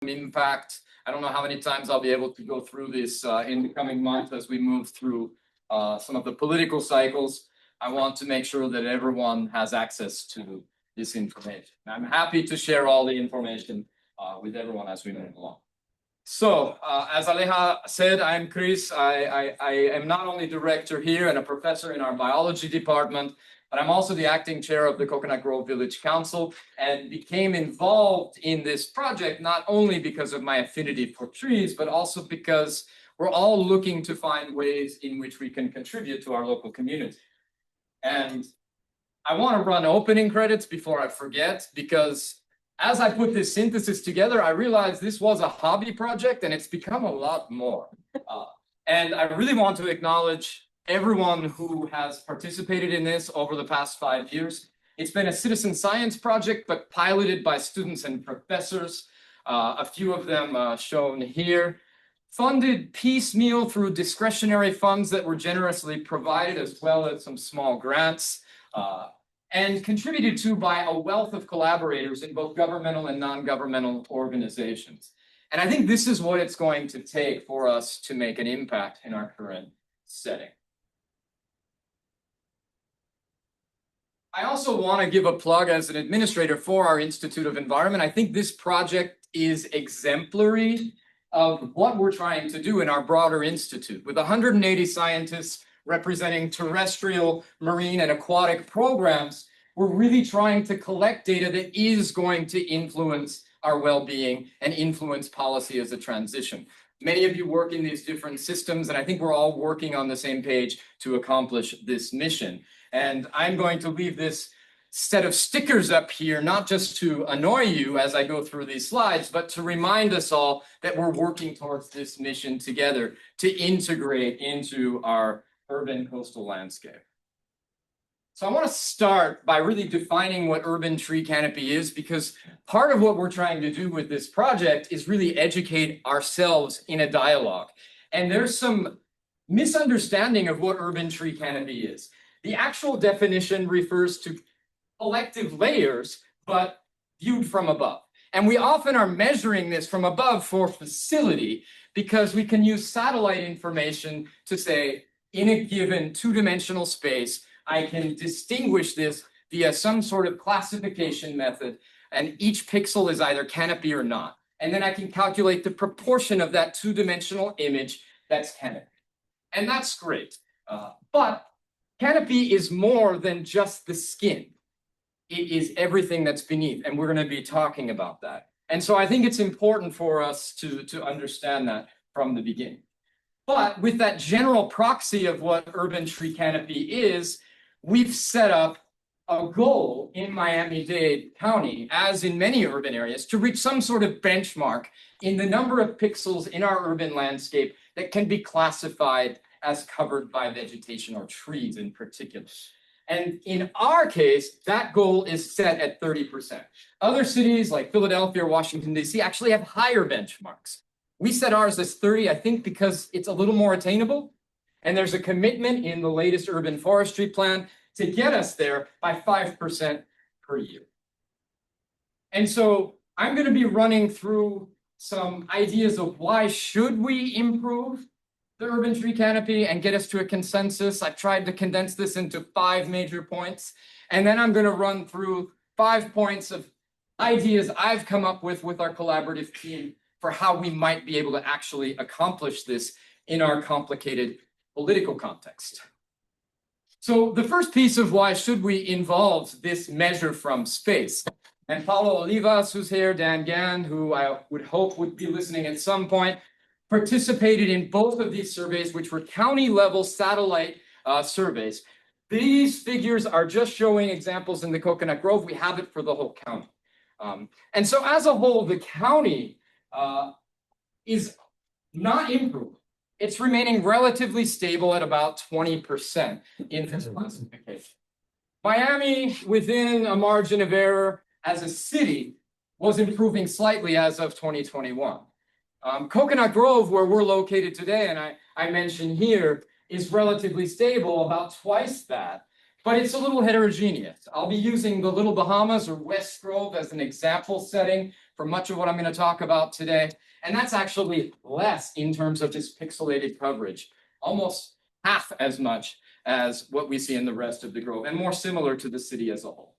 impact. I don't know how many times I'll be able to go through this in the coming months as we move through some of the political cycles. I want to make sure that everyone has access to this information. I'm happy to share all the information with everyone as we move along. So, as Aleja said, I'm Chris. I am not only director here and a professor in our biology department, but I'm also the acting chair of the Coconut Grove Village Council, and became involved in this project not only because of my affinity for trees, but also because we're all looking to find ways in which we can contribute to our local community. And I want to run opening credits before I forget, because as I put this synthesis together, I realized this was a hobby project and it's become a lot more. And I really want to acknowledge everyone who has participated in this over the past 5 years. It's been a citizen science project, but piloted by students and professors, a few of them shown here. Funded piecemeal through discretionary funds that were generously provided, as well as some small grants. And contributed to by a wealth of collaborators in both governmental and non-governmental organizations. And I think this is what it's going to take for us to make an impact in our current setting. I also want to give a plug as an administrator for our Institute of Environment. I think this project is exemplary of what we're trying to do in our broader institute. With 180 scientists representing terrestrial, marine, and aquatic programs, we're really trying to collect data that is going to influence our well-being and influence policy as a transition. Many of you work in these different systems, and I think we're all working on the same page to accomplish this mission. And I'm going to leave this set of stickers up here, not just to annoy you as I go through these slides, but to remind us all that we're working towards this mission together to integrate into our urban coastal landscape. So I want to start by really defining what urban tree canopy is, because part of what we're trying to do with this project is really educate ourselves in a dialogue. And there's some misunderstanding of what urban tree canopy is. The actual definition refers to collective layers, but viewed from above. And we often are measuring this from above for facility, because we can use satellite information to say, in a given two-dimensional space, I can distinguish this via some sort of classification method, and each pixel is either canopy or not. And then I can calculate the proportion of that two-dimensional image that's canopy. And that's great. But canopy is more than just the skin. It is everything that's beneath, and we're going to be talking about that. And so I think it's important for us to understand that from the beginning. But with that general proxy of what urban tree canopy is, we've set up a goal in Miami-Dade County, as in many urban areas, to reach some sort of benchmark in the number of pixels in our urban landscape that can be classified as covered by vegetation or trees in particular. And in our case, that goal is set at 30%. Other cities like Philadelphia or Washington, D.C. actually have higher benchmarks. We set ours as 30, I think, because it's a little more attainable. And there's a commitment in the latest urban forestry plan to get us there by 5% per year. And so I'm going to be running through some ideas of why should we improve the urban tree canopy and get us to a consensus. I've tried to condense this into 5 major points. And then I'm going to run through 5 points of ideas I've come up with our collaborative team for how we might be able to actually accomplish this in our complicated political context. So the first piece of why should we involves this measure from space. And Paulo Olivas, who's here, Dan Gann, who I would hope would be listening at some point, participated in both of these surveys, which were county-level satellite surveys. These figures are just showing examples in the Coconut Grove. We have it for the whole county. And so as a whole, the county is not improving. It's remaining relatively stable at about 20% in this classification. Miami, within a margin of error as a city, was improving slightly as of 2021. Coconut Grove, where we're located today, and I mentioned here, is relatively stable, about twice that, but it's a little heterogeneous. I'll be using the Little Bahamas or West Grove as an example setting for much of what I'm going to talk about today. And that's actually less in terms of this pixelated coverage, almost half as much as what we see in the rest of the Grove, and more similar to the city as a whole.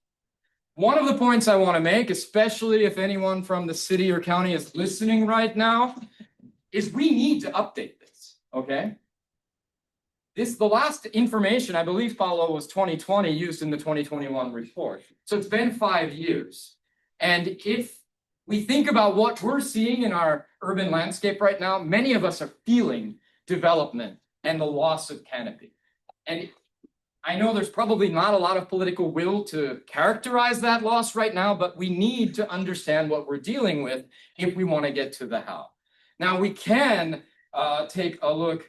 One of the points I want to make, especially if anyone from the city or county is listening right now, is we need to update this, okay? The last information, I believe, Paulo, was 2020 used in the 2021 report. So it's been 5 years. And if we think about what we're seeing in our urban landscape right now, many of us are feeling development and the loss of canopy. And I know there's probably not a lot of political will to characterize that loss right now, but we need to understand what we're dealing with if we want to get to the how. Now, we can take a look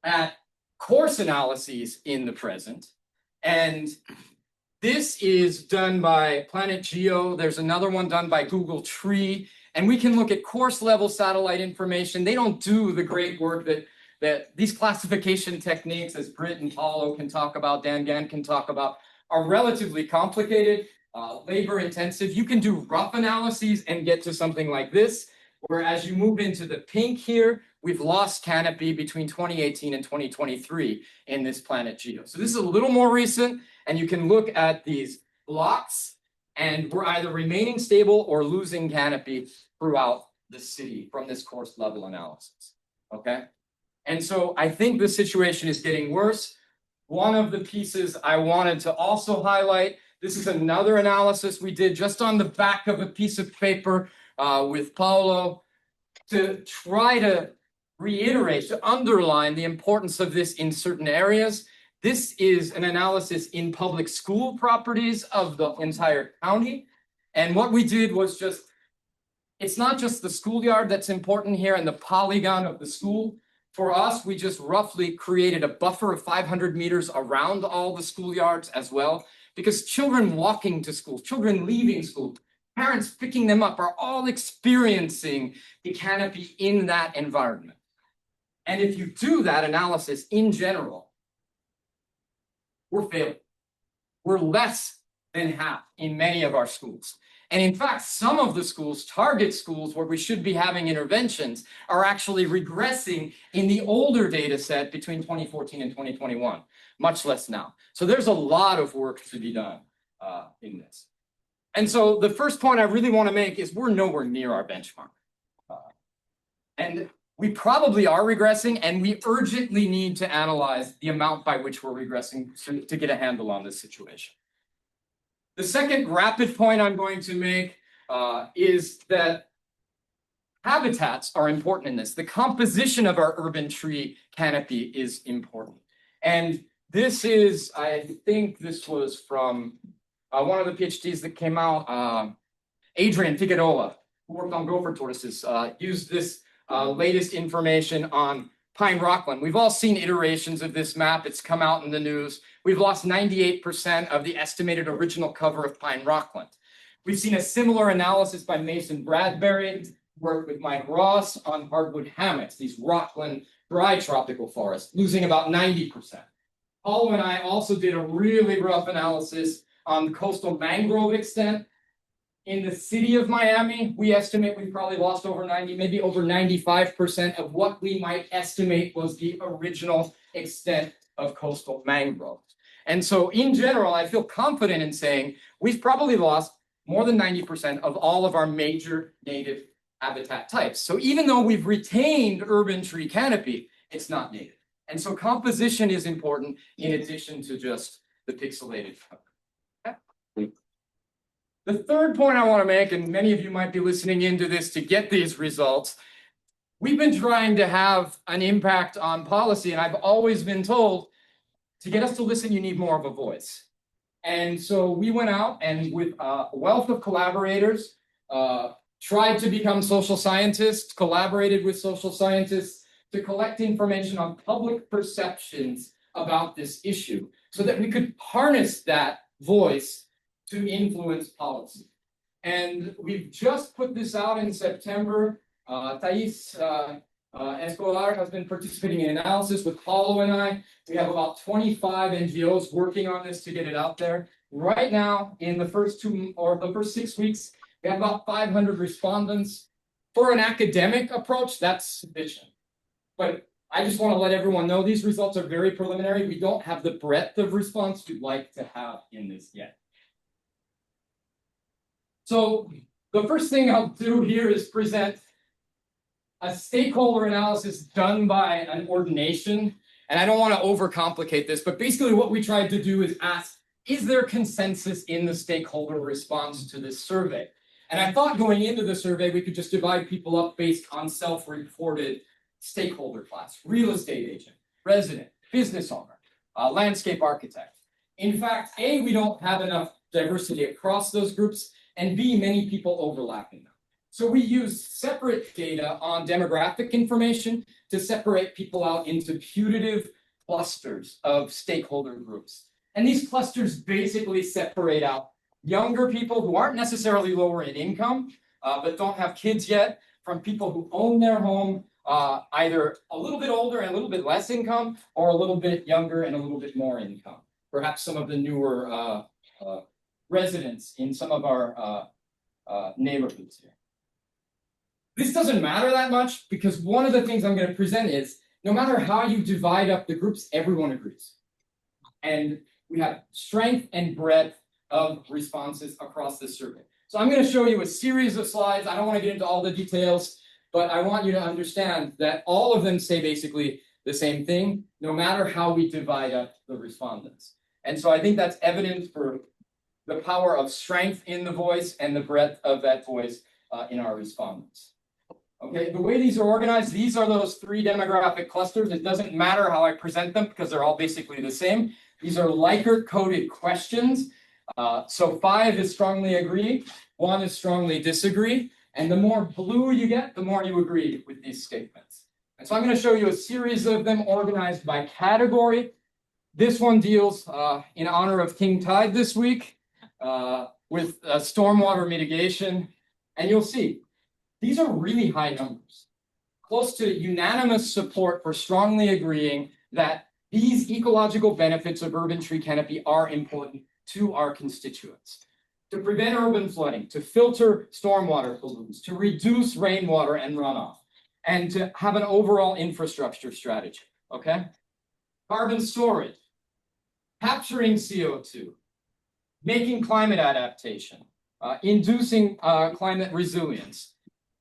at course analyses in the present. And this is done by Planet Geo. There's another one done by Google Tree. And we can look at course level satellite information. They don't do the great work that these classification techniques, as Britt and Paulo can talk about, Dan Gann can talk about, are relatively complicated, labor intensive. You can do rough analyses and get to something like this, where as you move into the pink here, we've lost canopy between 2018 and 2023 in this Planet Geo. So this is a little more recent, and you can look at these blocks, and we're either remaining stable or losing canopy throughout the city from this course level analysis, okay? And so I think the situation is getting worse. One of the pieces I wanted to also highlight, this is another analysis we did just on the back of a piece of paper with Paulo to try to reiterate, to underline the importance of this in certain areas. This is an analysis in public school properties of the entire county. And what we did was just, it's not just the schoolyard that's important here and the polygon of the school. For us, we just roughly created a buffer of 500 meters around all the schoolyards as well, because children walking to school, children leaving school, parents picking them up are all experiencing the canopy in that environment. And if you do that analysis in general, we're failing. We're less than half in many of our schools. And in fact, some of the schools, target schools where we should be having interventions, are actually regressing in the older data set between 2014 and 2021, much less now. So there's a lot of work to be done in this. And so the first point I really want to make is we're nowhere near our benchmark. And we probably are regressing, and we urgently need to analyze the amount by which we're regressing to get a handle on this situation. The second rapid point I'm going to make is that habitats are important in this. The composition of our urban tree canopy is important. And this is, I think this was from one of the PhDs that came out, Adrian Figueroa, who worked on gopher tortoises, used this latest information on pine rockland. We've all seen iterations of this map. It's come out in the news. We've lost 98% of the estimated original cover of pine rockland. We've seen a similar analysis by Mason Bradbury, worked with Mike Ross on hardwood hammocks, these rockland dry tropical forests, losing about 90%. Paulo and I also did a really rough analysis on the coastal mangrove extent. In the city of Miami, we estimate we've probably lost over 90, maybe over 95% of what we might estimate was the original extent of coastal mangrove. And so in general, I feel confident in saying we've probably lost more than 90% of all of our major native habitat types. So even though we've retained urban tree canopy, it's not native. And so composition is important in addition to just the pixelated cover. Okay. The third point I want to make, and many of you might be listening into this to get these results, we've been trying to have an impact on policy, and I've always been told to get us to listen, you need more of a voice. And so we went out and with a wealth of collaborators, tried to become social scientists, collaborated with social scientists to collect information on public perceptions about this issue so that we could harness that voice to influence policy. And we've just put this out in September. Thais Escolar has been participating in analysis with Paulo and I. We have about 25 NGOs working on this to get it out there. Right now, in the first 6 weeks, We have about 500 respondents. For an academic approach, that's sufficient. But I just want to let everyone know these results are very preliminary. We don't have the breadth of response we'd like to have in this yet. So the first thing I'll do here is present a stakeholder analysis done by an ordination. And I don't want to overcomplicate this, but basically what we tried to do is ask, is there consensus in the stakeholder response to this survey? And I thought going into the survey, we could just divide people up based on self-reported stakeholder class: real estate agent, resident, business owner, landscape architect. In fact, A, we don't have enough diversity across those groups, and B, many people overlap in them. So we use separate data on demographic information to separate people out into putative clusters of stakeholder groups. And these clusters basically separate out younger people who aren't necessarily lower in income, but don't have kids yet, from people who own their home, either a little bit older and a little bit less income, or a little bit younger and a little bit more income. Perhaps some of the newer residents in some of our neighborhoods here. This doesn't matter that much, because one of the things I'm going to present is, no matter how you divide up the groups, everyone agrees. And we have strength and breadth of responses across this survey. So I'm going to show you a series of slides. I don't want to get into all the details, but I want you to understand that all of them say basically the same thing, no matter how we divide up the respondents. And so I think that's evidence for the power of strength in the voice and the breadth of that voice in our respondents. Okay, the way these are organized, these are those three demographic clusters. It doesn't matter how I present them because they're all basically the same. These are Likert-coded questions. So 5 is strongly agree, 1 is strongly disagree, and the more blue you get, the more you agree with these statements. And so I'm going to show you a series of them organized by category. This one deals in honor of King Tide this week with stormwater mitigation, and you'll see these are really high numbers, close to unanimous support for strongly agreeing that these ecological benefits of urban tree canopy are important to our constituents. To prevent urban flooding, to filter stormwater pollutants, to reduce rainwater and runoff, and to have an overall infrastructure strategy, okay? Carbon storage, capturing CO2, making climate adaptation, inducing climate resilience,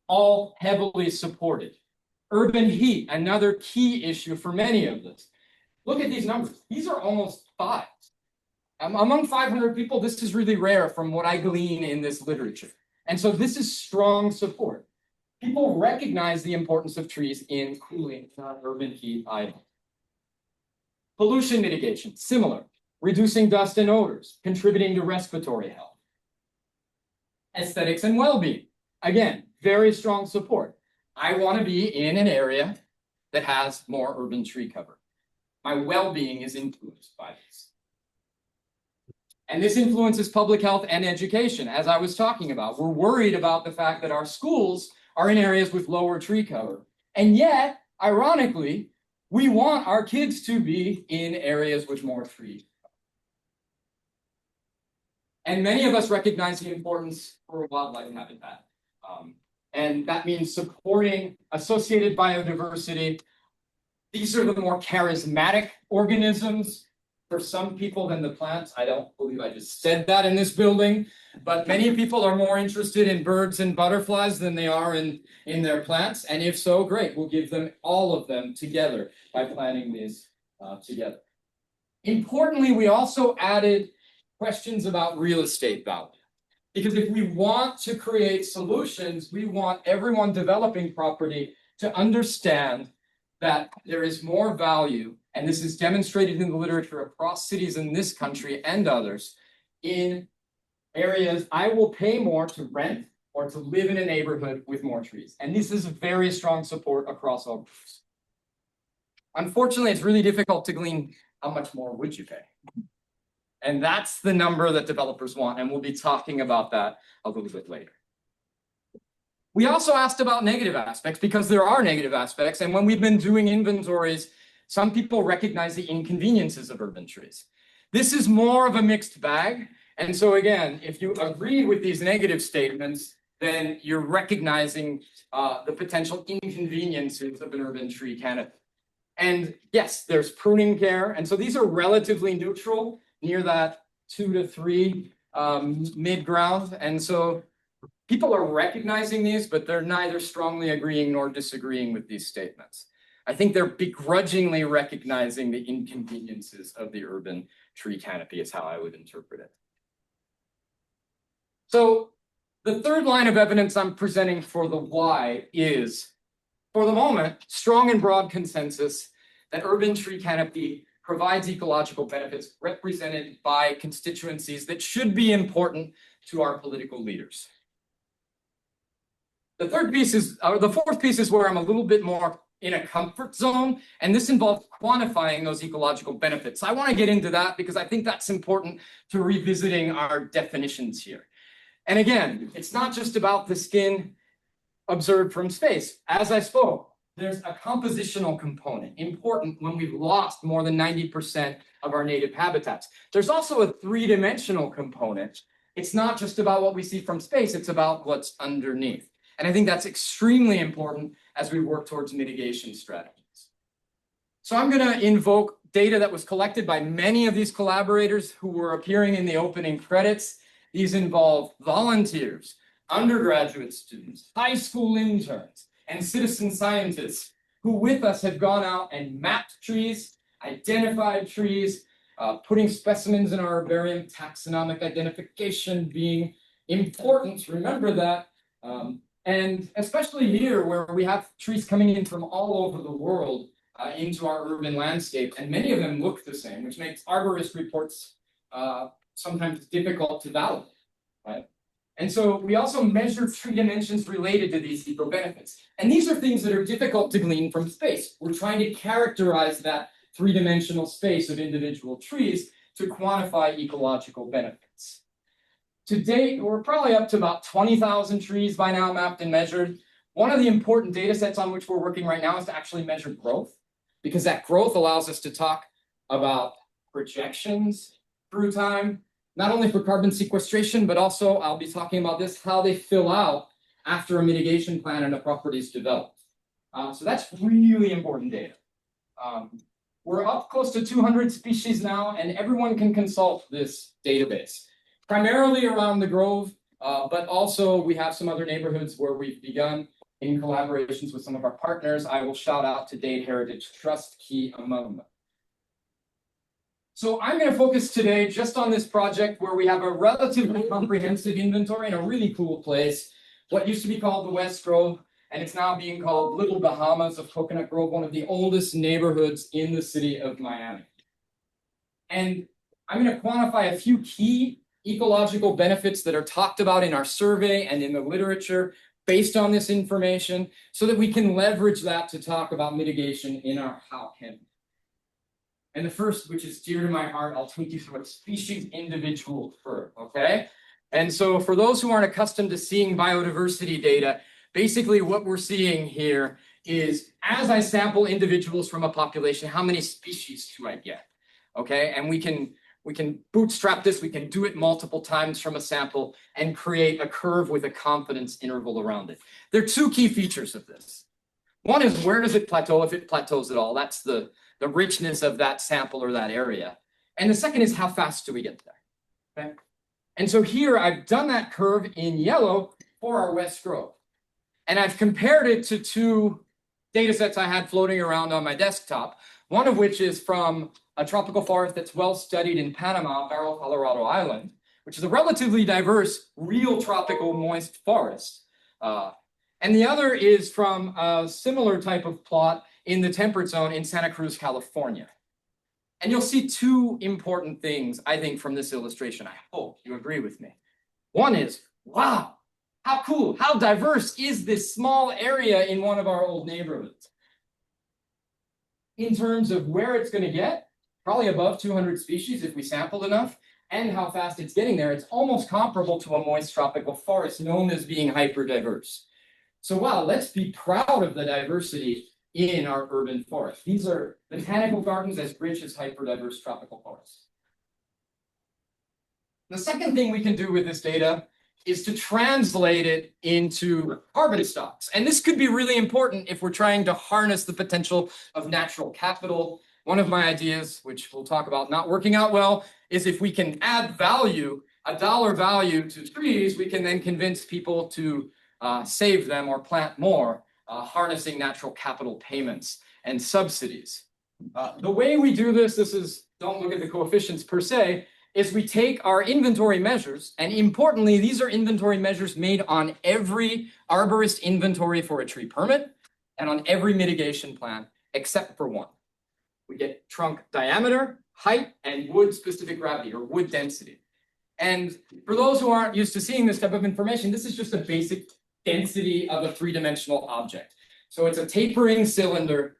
all heavily supported. Urban heat, another key issue for many of this. Look at these numbers. These are almost 5. Among 500 people, this is really rare from what I glean in this literature. And so this is strong support. People recognize the importance of trees in cooling urban heat islands. Pollution mitigation, similar. Reducing dust and odors, contributing to respiratory health. Aesthetics and well-being, again, very strong support. I want to be in an area that has more urban tree cover. My well-being is influenced by this. And this influences public health and education, as I was talking about. We're worried about the fact that our schools are in areas with lower tree cover. And yet, ironically, we want our kids to be in areas with more trees. And many of us recognize the importance for wildlife habitat. And that means supporting associated biodiversity. These are the more charismatic organisms for some people than the plants. I don't believe I just said that in this building, but many people are more interested in birds and butterflies than they are in their plants. And if so, great, we'll give them all of them together by planting these together. Importantly, we also added questions about real estate value. Because if we want to create solutions, we want everyone developing property to understand that there is more value, and this is demonstrated in the literature across cities in this country and others, in areas I will pay more to rent or to live in a neighborhood with more trees. And this is very strong support across all groups. Unfortunately, it's really difficult to glean how much more would you pay. And that's the number that developers want, and we'll be talking about that a little bit later. We also asked about negative aspects, because there are negative aspects, and when we've been doing inventories, some people recognize the inconveniences of urban trees. This is more of a mixed bag. And so again, if you agree with these negative statements, then you're recognizing the potential inconveniences of an urban tree canopy. And yes, there's pruning care. And so these are relatively neutral near that 2 to 3 mid-ground. And so people are recognizing these, but they're neither strongly agreeing nor disagreeing with these statements. I think they're begrudgingly recognizing the inconveniences of the urban tree canopy is how I would interpret it. So the third line of evidence I'm presenting for the why is, for the moment, strong and broad consensus that urban tree canopy provides ecological benefits represented by constituencies that should be important to our political leaders. The fourth piece is where I'm a little bit more in a comfort zone, and this involves quantifying those ecological benefits. I want to get into that because I think that's important to revisiting our definitions here. And again, it's not just about the skin observed from space. As I spoke, there's a compositional component important when we've lost more than 90% of our native habitats. There's also a three-dimensional component. It's not just about what we see from space, it's about what's underneath. And I think that's extremely important as we work towards mitigation strategies. So I'm going to invoke data that was collected by many of these collaborators who were appearing in the opening credits. These involve volunteers, undergraduate students, high school interns, and citizen scientists who with us have gone out and mapped trees, identified trees, putting specimens in our herbarium, taxonomic identification being important, remember that. And especially here where we have trees coming in from all over the world into our urban landscape, and many of them look the same, which makes arborist reports sometimes difficult to validate, right? And so we also measure tree dimensions related to these eco benefits. And these are things that are difficult to glean from space. We're trying to characterize that three-dimensional space of individual trees to quantify ecological benefits. To date, we're probably up to about 20,000 trees by now mapped and measured. One of the important data sets on which we're working right now is to actually measure growth, because that growth allows us to talk about projections through time, not only for carbon sequestration, but also, I'll be talking about this, how they fill out after a mitigation plan and a property is developed. So that's really important data. We're up close to 200 species now, and everyone can consult this database. Primarily around the Grove, but also we have some other neighborhoods where we've begun in collaborations with some of our partners. I will shout out to Dade Heritage Trust, key among them. So I'm going to focus today just on this project where we have a relatively comprehensive inventory in a really cool place, what used to be called the West Grove, and it's now being called Little Bahamas of Coconut Grove, one of the oldest neighborhoods in the city of Miami. And I'm going to quantify a few key ecological benefits that are talked about in our survey and in the literature based on this information so that we can leverage that to talk about mitigation in our how can. And the first, which is dear to my heart, I'll take you through a species individual fur, okay? And so for those who aren't accustomed to seeing biodiversity data, basically what we're seeing here is as I sample individuals from a population, how many species do I get, okay? And we can bootstrap this, we can do it multiple times from a sample and create a curve with a confidence interval around it. There are two key features of this. One is where does it plateau, if it plateaus at all? That's the richness of that sample or that area. And the second is how fast do we get there, okay? And so here I've done that curve in yellow for our West Grove. And I've compared it to two data sets I had floating around on my desktop, one of which is from a tropical forest that's well studied in Panama, Baroloto, Colorado Island, which is a relatively diverse, real tropical moist forest. And the other is from a similar type of plot in the temperate zone in Santa Cruz, California. And you'll see two important things, I think, from this illustration. I hope you agree with me. One is, wow, how cool, how diverse is this small area in one of our old neighborhoods? In terms of where it's going to get, probably above 200 species if we sampled enough, and how fast it's getting there, it's almost comparable to a moist tropical forest known as being hyper-diverse. So wow, let's be proud of the diversity in our urban forest. These are botanical gardens as rich as hyper-diverse tropical forests. The second thing we can do with this data is to translate it into carbon stocks. And this could be really important if we're trying to harness the potential of natural capital. One of my ideas, which we'll talk about not working out well, is if we can add value, a dollar value to trees, we can then convince people to save them or plant more, harnessing natural capital payments and subsidies. The way we do this is, don't look at the coefficients per se, is we take our inventory measures, and importantly, these are inventory measures made on every arborist inventory for a tree permit and on every mitigation plan, except for one. We get trunk diameter, height, and wood-specific gravity, or wood density. And for those who aren't used to seeing this type of information, this is just a basic density of a three-dimensional object. So it's a tapering cylinder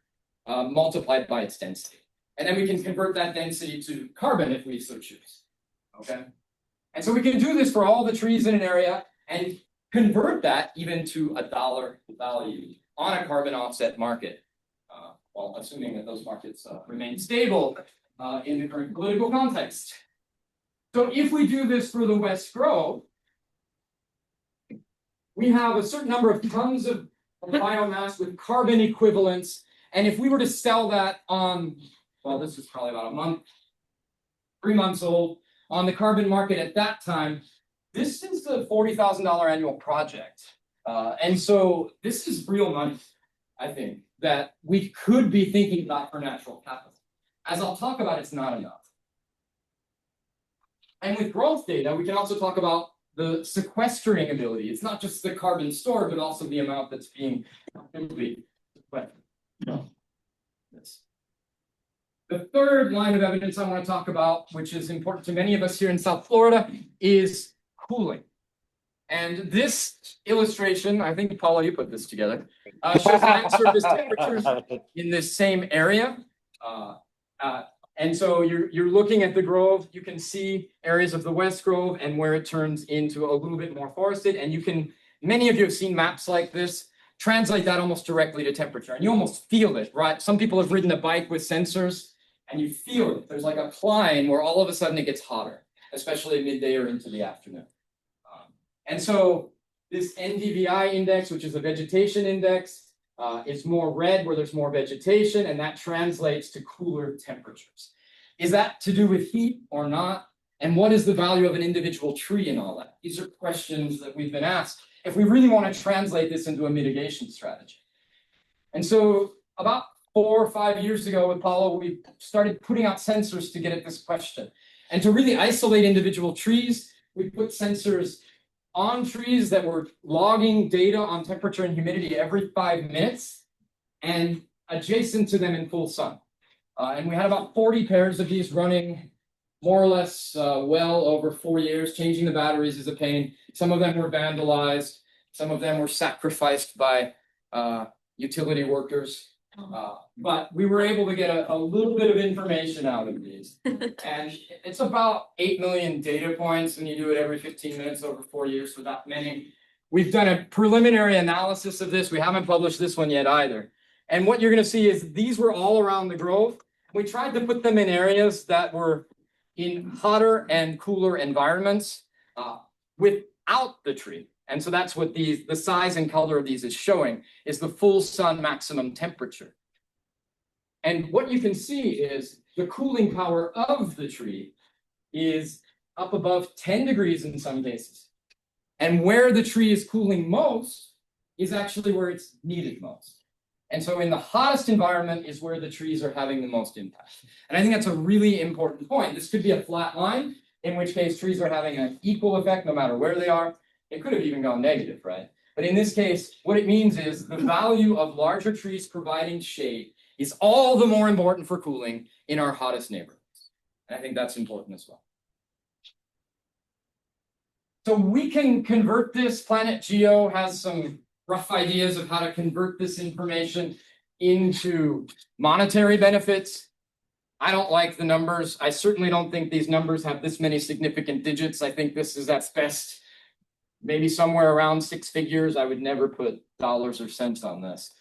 multiplied by its density. And then we can convert that density to carbon if we so choose. Okay. And so we can do this for all the trees in an area and convert that even to a dollar value on a carbon offset market, while assuming that those markets remain stable in the current political context. So if we do this for the West Grove, we have a certain number of tons of biomass with carbon equivalents. And if we were to sell that on, well, this is probably about a month, 3 months old, on the carbon market at that time, this is a $40,000 annual project. And so this is real money, I think, that we could be thinking about for natural capital. As I'll talk about, it's not enough. And with growth data, we can also talk about the sequestering ability. It's not just the carbon stored, but also the amount that's being sequestered. Yes. The third line of evidence I want to talk about, which is important to many of us here in South Florida, is cooling. And this illustration, I think, Paula, you put this together, shows land surface temperatures in this same area. And so you're looking at the Grove. You can see areas of the West Grove and where it turns into a little bit more forested. And you can, many of you have seen maps like this, translate that almost directly to temperature. And you almost feel it, right? Some people have ridden a bike with sensors and you feel it. There's like a climb where all of a sudden it gets hotter, especially at midday or into the afternoon. And so this NDVI index, which is a vegetation index, is more red where there's more vegetation, and that translates to cooler temperatures. Is that to do with heat or not? And what is the value of an individual tree in all that? These are questions that we've been asked if we really want to translate this into a mitigation strategy. And so about 4 or 5 years ago with Paulo, we started putting out sensors to get at this question. And to really isolate individual trees, we put sensors on trees that were logging data on temperature and humidity every 5 minutes and adjacent to them in full sun. And we had about 40 pairs of these running more or less well over 4 years. Changing the batteries is a pain. Some of them were vandalized. Some of them were sacrificed by utility workers. But we were able to get a little bit of information out of these. And it's about 8 million data points when you do it every 15 minutes over 4 years, so that many. We've done a preliminary analysis of this. We haven't published this one yet either. And what you're going to see is these were all around the Grove. We tried to put them in areas that were in hotter and cooler environments without the tree. And so that's what the size and color of these is showing, is the full sun maximum temperature. And what you can see is the cooling power of the tree is up above 10 degrees in some cases. And where the tree is cooling most is actually where it's needed most. And so in the hottest environment is where the trees are having the most impact. And I think that's a really important point. This could be a flat line, in which case trees are having an equal effect no matter where they are. It could have even gone negative, right? But in this case, what it means is the value of larger trees providing shade is all the more important for cooling in our hottest neighborhoods. And I think that's important as well. So we can convert this. Planet Geo has some rough ideas of how to convert this information into monetary benefits. I don't like the numbers. I certainly don't think these numbers have this many significant digits. I think this is at best maybe somewhere around 6 figures. I would never put dollars or cents on this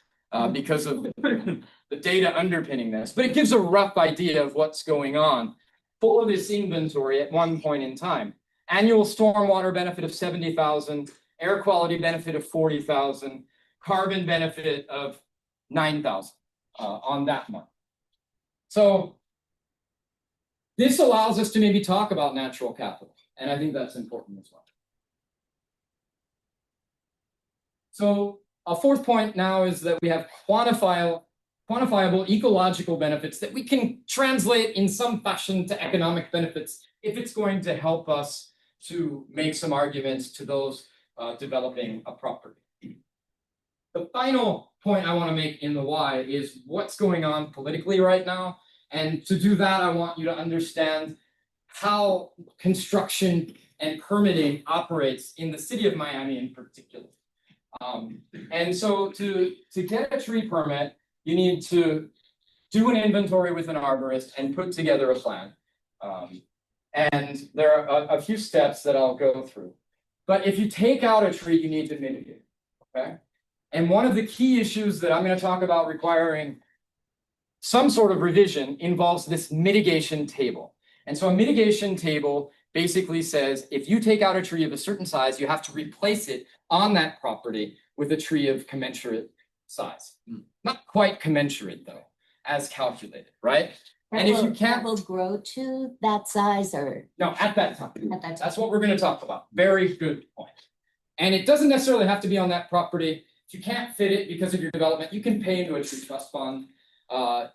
because of the data underpinning this. But it gives a rough idea of what's going on for this inventory at one point in time. annual stormwater benefit of 70,000, air quality benefit of 40,000, carbon benefit of 9,000 on that one. So this allows us to maybe talk about natural capital, and I think that's important as well. So a fourth point now is that we have quantifiable ecological benefits that we can translate in some fashion to economic benefits if it's going to help us to make some arguments to those developing a property. The final point I want to make in the why is what's going on politically right now. And to do that, I want you to understand how construction and permitting operates in the city of Miami in particular. And so to get a tree permit, you need to do an inventory with an arborist and put together a plan. And there are a few steps that I'll go through. But if you take out a tree, you need to mitigate, okay? And one of the key issues that I'm going to talk about requiring some sort of revision involves this mitigation table. And so a mitigation table basically says if you take out a tree of a certain size, you have to replace it on that property with a tree of commensurate size. Not quite commensurate though, as calculated, right? And if you can't, that will grow to that size or no, at that time. at that time. That's what we're going to talk about. Very good point. And it doesn't necessarily have to be on that property. If you can't fit it because of your development, you can pay into a tree trust fund,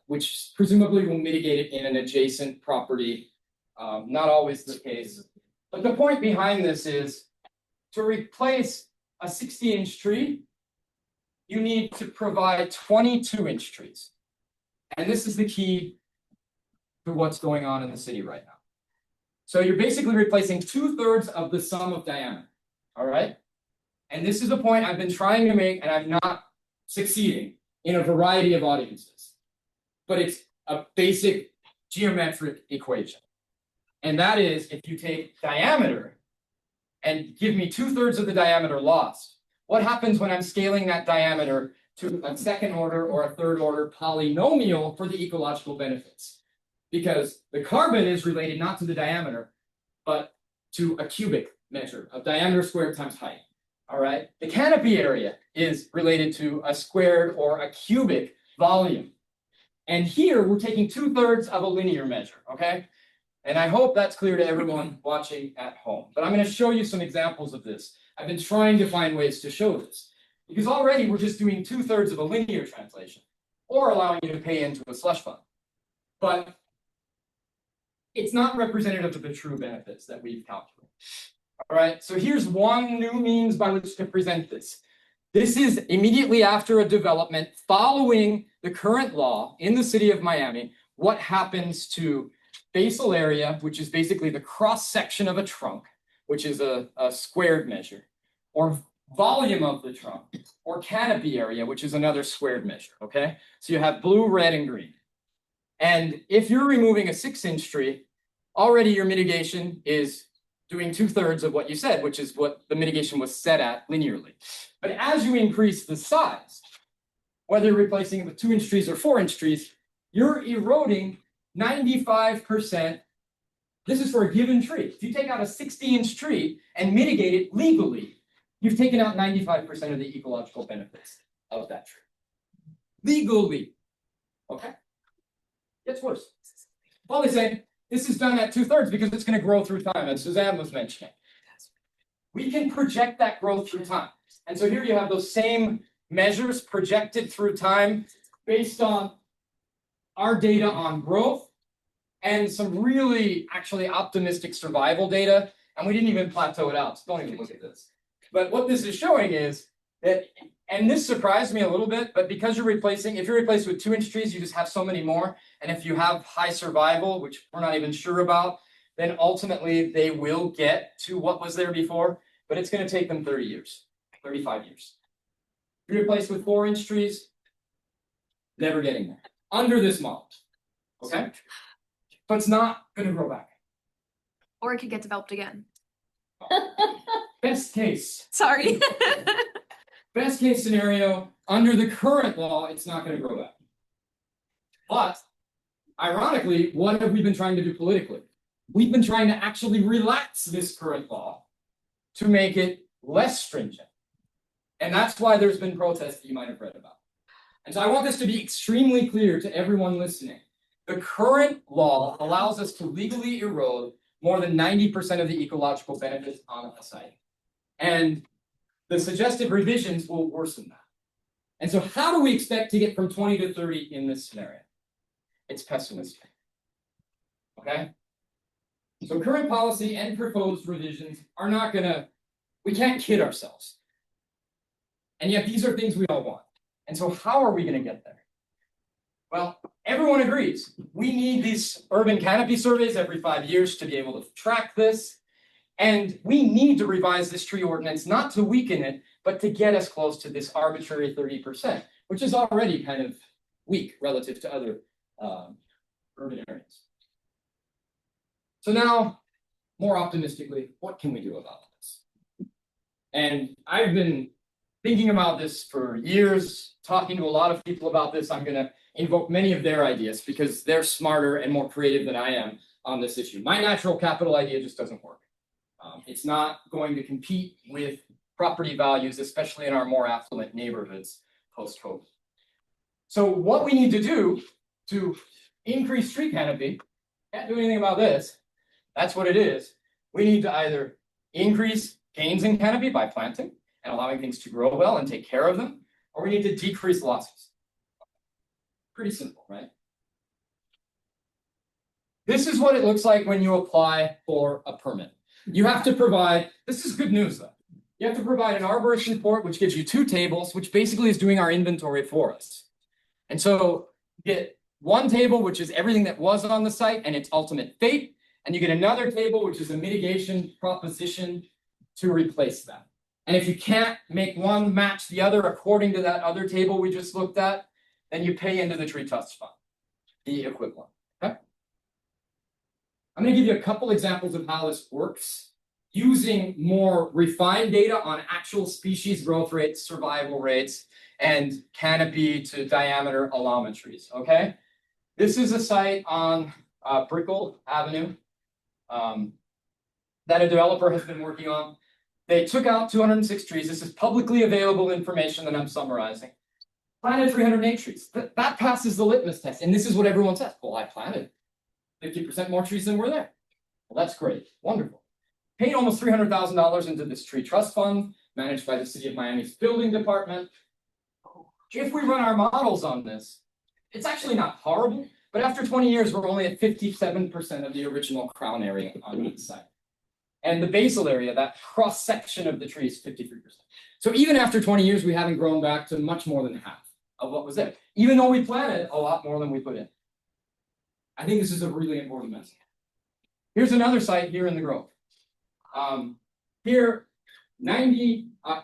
which presumably will mitigate it in an adjacent property. Not always the case. But the point behind this is to replace a 60-inch tree, you need to provide 22-inch trees. And this is the key to what's going on in the city right now. So you're basically replacing 2/3 of the sum of diameter, all right? And this is a point I've been trying to make, and I'm not succeeding in a variety of audiences. But it's a basic geometric equation. And that is, if you take diameter and give me 2/3 of the diameter lost, what happens when I'm scaling that diameter to a second order or a third order polynomial for the ecological benefits? Because the carbon is related not to the diameter, but to a cubic measure of diameter squared times height. All right. The canopy area is related to a squared or a cubic volume. And here we're taking 2/3 of a linear measure. Okay. And I hope that's clear to everyone watching at home. But I'm going to show you some examples of this. I've been trying to find ways to show this. Because already we're just doing 2/3 of a linear translation or allowing you to pay into a slush fund. But it's not representative of the true benefits that we've calculated. All right, so here's one new means by which to present this. This is immediately after a development following the current law in the city of Miami, what happens to basal area, which is basically the cross section of a trunk, which is a squared measure, or volume of the trunk, or canopy area, which is another squared measure, okay? So you have blue, red, and green. And if you're removing a 6-inch tree, already your mitigation is doing 2/3 of what you said, which is what the mitigation was set at linearly. But as you increase the size, whether you're replacing it with 2-inch trees or 4-inch trees, you're eroding 95%. This is for a given tree. If you take out a 60-inch tree and mitigate it legally, you've taken out 95% of the ecological benefits of that tree. Legally. Okay? Gets worse. Well, they say this is done at 2/3 because it's going to grow through time, as Suzanne was mentioning. We can project that growth through time. And so here you have those same measures projected through time based on our data on growth and some really actually optimistic survival data. And we didn't even plateau it out. So don't even look at this. But what this is showing is that, and this surprised me a little bit, but because you're replacing, if you're replaced with 2-inch trees, you just have so many more. And if you have high survival, which we're not even sure about, then ultimately they will get to what was there before, but it's going to take them 30 years, 35 years. If you're replaced with 4-inch trees, never getting there under this model. Okay? But it's not going to grow back. Or it could get developed again. Best case. Sorry. Best case scenario, under the current law, it's not going to grow back. But, ironically, what have we been trying to do politically? we've been trying to actually relax this current law to make it less stringent. And that's why there's been protests that you might have read about. And so I want this to be extremely clear to everyone listening. The current law allows us to legally erode more than 90% of the ecological benefits on a site. And the suggested revisions will worsen that. And so how do we expect to get from 20 to 30 in this scenario? It's pessimistic. Okay? So current policy and proposed revisions are not gonna, we can't kid ourselves. And yet these are things we all want. And so how are we gonna get there? Well, everyone agrees. We need these urban canopy surveys every 5 years to be able to track this. And we need to revise this tree ordinance, not to weaken it, but to get us close to this arbitrary 30%, which is already kind of weak relative to other urban areas. So now, more optimistically, what can we do about this? And I've been thinking about this for years, talking to a lot of people about this. I'm going to invoke many of their ideas because they're smarter and more creative than I am on this issue. My natural capital idea just doesn't work. It's not going to compete with property values, especially in our more affluent neighborhoods post-COVID. So what we need to do to increase tree canopy, can't do anything about this. That's what it is. We need to either increase gains in canopy by planting and allowing things to grow well and take care of them, or we need to decrease losses. Pretty simple, right? This is what it looks like when you apply for a permit. You have to provide, this is good news though. You have to provide an arborist report, which gives you 2 tables, which basically is doing our inventory for us. And so you get one table, which is everything that was on the site and its ultimate fate. And you get another table, which is a mitigation proposition to replace that. And if you can't make one match the other according to that other table we just looked at, then you pay into the tree trust fund, the equivalent. Okay? I'm going to give you a couple examples of how this works using more refined data on actual species growth rates, survival rates, and canopy to diameter allometries. Okay? This is a site on Brickell Avenue that a developer has been working on. They took out 206 trees. This is publicly available information that I'm summarizing. Planted 308 trees. That passes the litmus test. And this is what everyone says. Well, I planted 50% more trees than were there. Well, that's great. Wonderful. Paid almost $300,000 into this tree trust fund managed by the City of Miami's building department. If we run our models on this, it's actually not horrible, but after 20 years, we're only at 57% of the original crown area on each side. And the basal area, that cross section of the tree, is 53%. So even after 20 years, we haven't grown back to much more than half of what was there, even though we planted a lot more than we put in. I think this is a really important message. Here's another site here in the Grove. Here,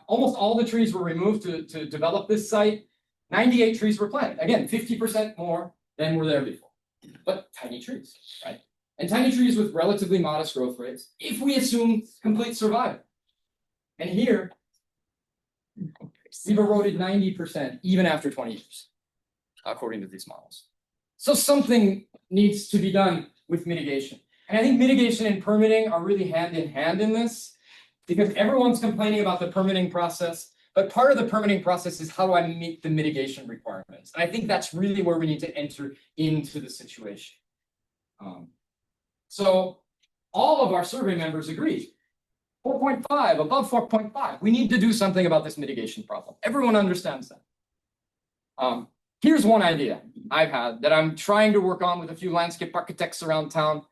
almost all the trees were removed to develop this site. 98 trees were planted. Again, 50% more than were there before, but tiny trees, right? And tiny trees with relatively modest growth rates, if we assume complete survival. And here, we've eroded 90% even after 20 years, according to these models. So something needs to be done with mitigation. And I think mitigation and permitting are really hand in hand in this, because everyone's complaining about the permitting process, but part of the permitting process is how do I meet the mitigation requirements? And I think that's really where we need to enter into the situation. So all of our survey members agree, 4.5, above 4.5, we need to do something about this mitigation problem. Everyone understands that. Here's one idea I've had that I'm trying to work on with a few landscape architects around town.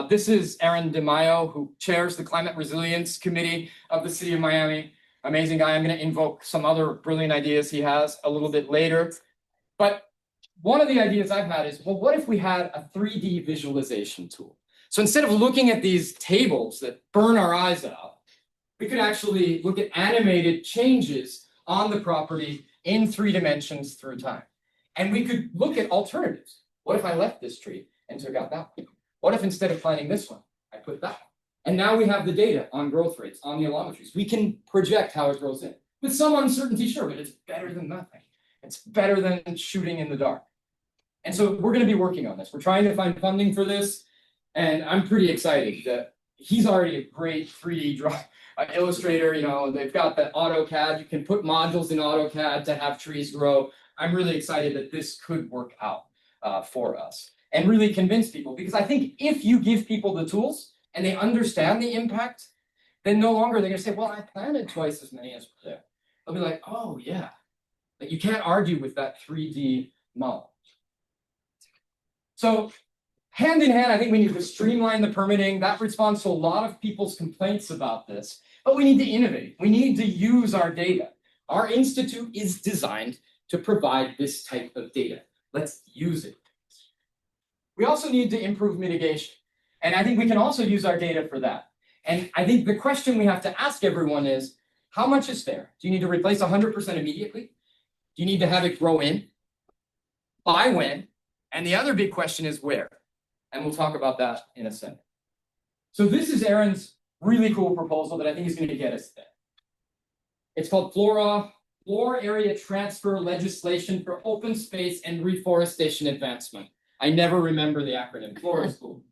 This is Aaron DeMaio, who chairs the Climate Resilience Committee of the City of Miami. Amazing guy. I'm going to invoke some other brilliant ideas he has a little bit later. But one of the ideas I've had is, well, what if we had a 3D visualization tool? So instead of looking at these tables that burn our eyes out, we could actually look at animated changes on the property in 3 dimensions through time. And we could look at alternatives. What if I left this tree and took out that one? What if instead of planting this one, I put that one? And now we have the data on growth rates, on the allometries. We can project how it grows in. With some uncertainty, sure, but it's better than nothing. It's better than shooting in the dark. And so we're going to be working on this. We're trying to find funding for this. And I'm pretty excited that he's already a great 3D illustrator. You know, they've got the AutoCAD. You can put modules in AutoCAD to have trees grow. I'm really excited that this could work out for us and really convince people, because I think if you give people the tools and they understand the impact, then no longer they're going to say, well, I planted twice as many as were there. They'll be like, oh, yeah. Like, you can't argue with that 3D model. So hand in hand, I think we need to streamline the permitting. That responds to a lot of people's complaints about this. But we need to innovate. We need to use our data. Our institute is designed to provide this type of data. Let's use it. We also need to improve mitigation. And I think we can also use our data for that. And I think the question we have to ask everyone is, how much is fair? Do you need to replace 100% immediately? Do you need to have it grow in? By when? And the other big question is where? And we'll talk about that in a second. So this is Aaron's really cool proposal that I think is going to get us there. It's called Floor Area Transfer Legislation for Open Space and Reforestation Advancement. I never remember the acronym. Flora is cool.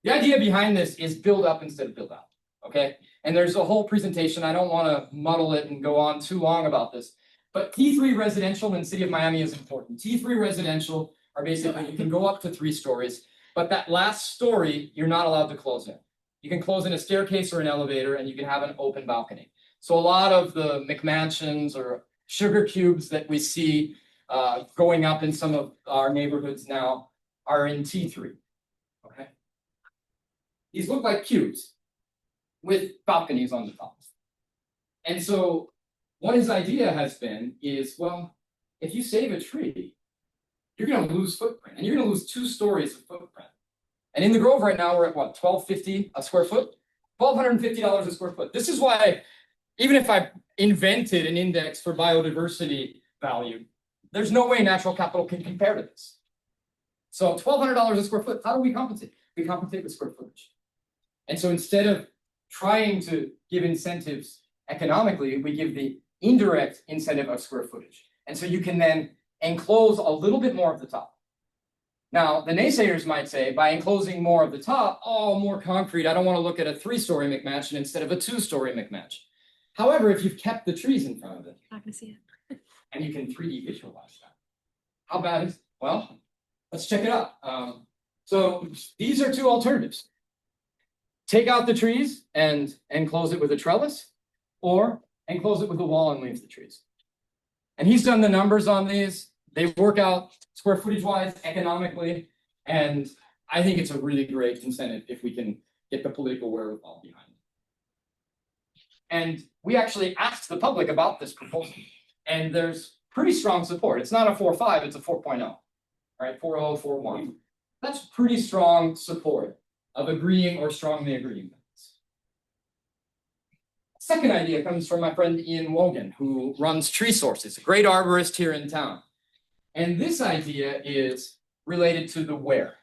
The idea behind this is build up instead of build out, okay? And there's a whole presentation. I don't want to muddle it and go on too long about this. But T3 residential in the city of Miami is important. T3 residential are basically, you can go up to 3 stories, but that last story, you're not allowed to close in. You can close in a staircase or an elevator, and you can have an open balcony. So a lot of the McMansions or sugar cubes that we see going up in some of our neighborhoods now are in T3, okay? These look like cubes with balconies on the top. And so what his idea has been is, well, if you save a tree, you're going to lose footprint, and you're going to lose 2 stories of footprint. And in the Grove right now, we're at what, $1,250 a square foot? $1,250 a square foot. This is why, even if I invented an index for biodiversity value, there's no way natural capital can compare to this. So $1,200 a square foot, how do we compensate? We compensate with square footage. And so instead of trying to give incentives economically, we give the indirect incentive of square footage. And so you can then enclose a little bit more of the top. Now, the naysayers might say, by enclosing more of the top, oh, more concrete, I don't want to look at a 3-story McMansion instead of a 2-story McMansion. However, if you've kept the trees in front of it, Not gonna see it. and you can 3D visualize that, how bad is it? Well, let's check it out. So these are 2 alternatives. Take out the trees and enclose it with a trellis, or enclose it with a wall and leave the trees. And he's done the numbers on these. They work out square footage wise, economically, and I think it's a really great incentive if we can get the political wherewithal behind it. And we actually asked the public about this proposal, and there's pretty strong support. It's not a 4.5, it's a 4.0, right? 4.0, 4.1. That's pretty strong support of agreeing or strongly agreeing with this. Second idea comes from my friend Ian Wogan, who runs Tree Sources, a great arborist here in town. And this idea is related to the where.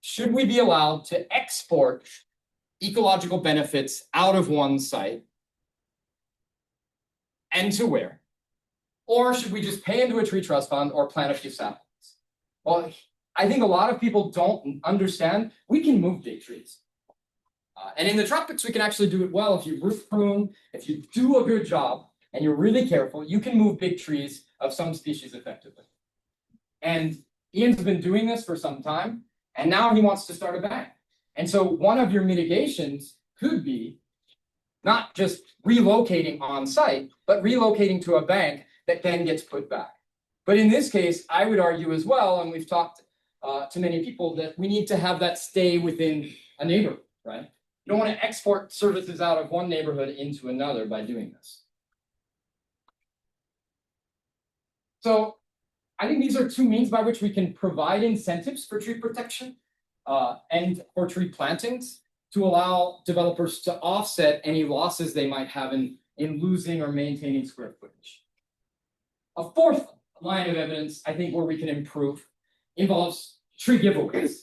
Should we be allowed to export ecological benefits out of one site and to where? Or should we just pay into a tree trust fund or plant a few saplings? Well, I think a lot of people don't understand we can move big trees. And in the tropics, we can actually do it well. If you root prune, if you do a good job and you're really careful, you can move big trees of some species effectively. And Ian's been doing this for some time, and now he wants to start a bank. And so one of your mitigations could be not just relocating on site, but relocating to a bank that then gets put back. But in this case, I would argue as well, and we've talked to many people, that we need to have that stay within a neighborhood, right? You don't want to export services out of one neighborhood into another by doing this. So I think these are 2 means by which we can provide incentives for tree protection and for tree plantings to allow developers to offset any losses they might have in losing or maintaining square footage. A 4th line of evidence, I think, where we can improve involves tree giveaways.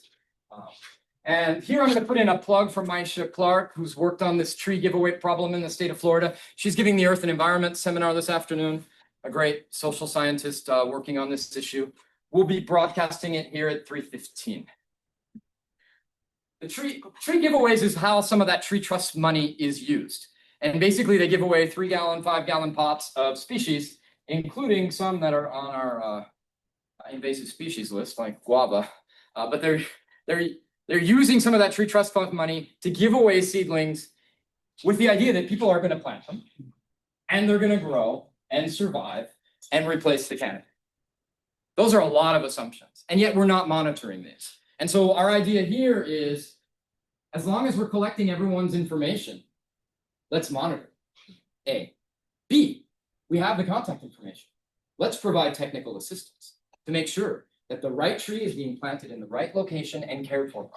And here I'm going to put in a plug for Maisha Clark, who's worked on this tree giveaway problem in the state of Florida. She's giving the Earth and Environment seminar this afternoon, a great social scientist working on this issue. We'll be broadcasting it here at 3:15. The tree giveaways is how some of that tree trust money is used. And basically they give away 3-gallon, 5-gallon pots of species, including some that are on our invasive species list, like guava. But they're using some of that tree trust fund money to give away seedlings with the idea that people are going to plant them and they're going to grow and survive and replace the canopy. Those are a lot of assumptions, and yet we're not monitoring these. And so our idea here is, as long as we're collecting everyone's information, let's monitor. A. B. We have the contact information. Let's provide technical assistance to make sure that the right tree is being planted in the right location and cared for.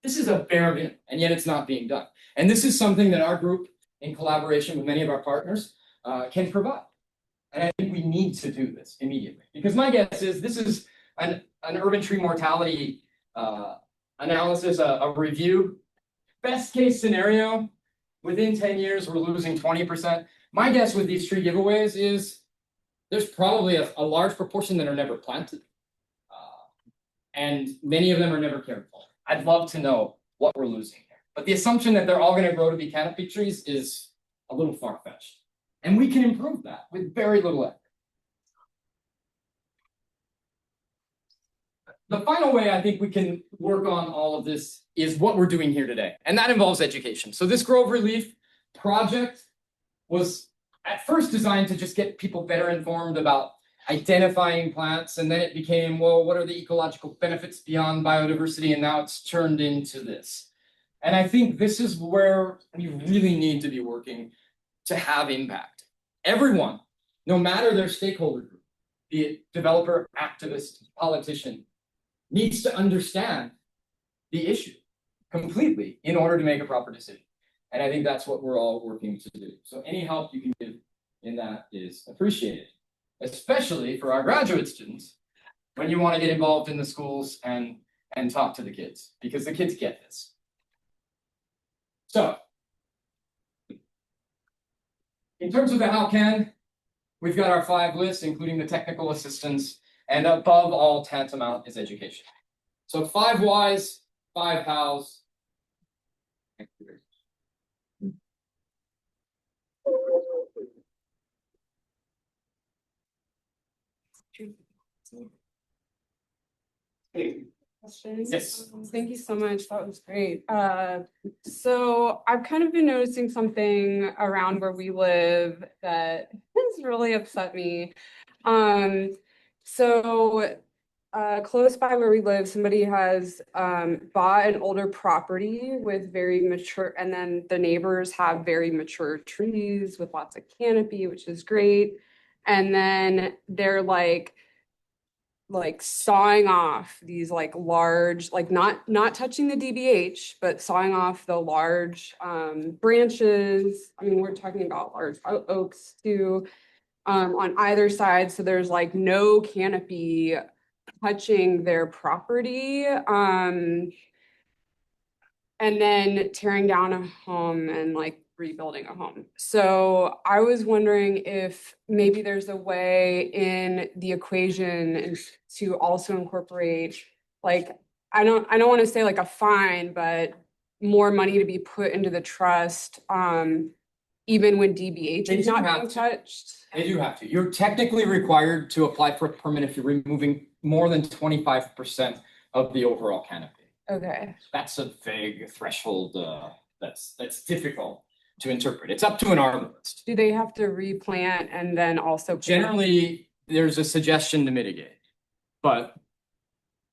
This is a bare minimum, and yet it's not being done. And this is something that our group, in collaboration with many of our partners, can provide. And I think we need to do this immediately, because my guess is this is an urban tree mortality analysis, a review. Best case scenario, within 10 years, we're losing 20%. My guess with these tree giveaways is there's probably a large proportion that are never planted. And many of them are never cared for. I'd love to know what we're losing here. But the assumption that they're all going to grow to be canopy trees is a little far-fetched. And we can improve that with very little effort. The final way I think we can work on all of this is what we're doing here today. And that involves education. So this Grove Relief project was at first designed to just get people better informed about identifying plants. And then it became, well, what are the ecological benefits beyond biodiversity? And now it's turned into this. And I think this is where we really need to be working to have impact. Everyone, no matter their stakeholder group, be it developer, activist, politician, needs to understand the issue completely in order to make a proper decision. And I think that's what we're all working to do. So any help you can give in that is appreciated, especially for our graduate students when you want to get involved in the schools and talk to the kids, because the kids get this. So in terms of the how can, we've got our 5 lists, including the technical assistance, and above all, tantamount is education. So 5 whys, 5 hows. Questions? Yes. Thank you so much. That was great. So I've kind of been noticing something around where we live that has really upset me. So close by where we live, somebody has bought an older property with very mature, and then the neighbors have very mature trees with lots of canopy, which is great. And then they're like sawing off these like large, like not touching the DBH, but sawing off the large branches. I mean, we're talking about large oaks too, on either side. So there's like no canopy touching their property. And then tearing down a home and like rebuilding a home. So I was wondering if maybe there's a way in the equation to also incorporate, like, I don't want to say like a fine, but more money to be put into the trust, even when DBH is not being touched. They do have to. You're technically required to apply for a permit if you're removing more than 25% of the overall canopy. Okay. That's a vague threshold. That's difficult to interpret. It's up to an arborist. Do they have to replant and then also Generally, there's a suggestion to mitigate, but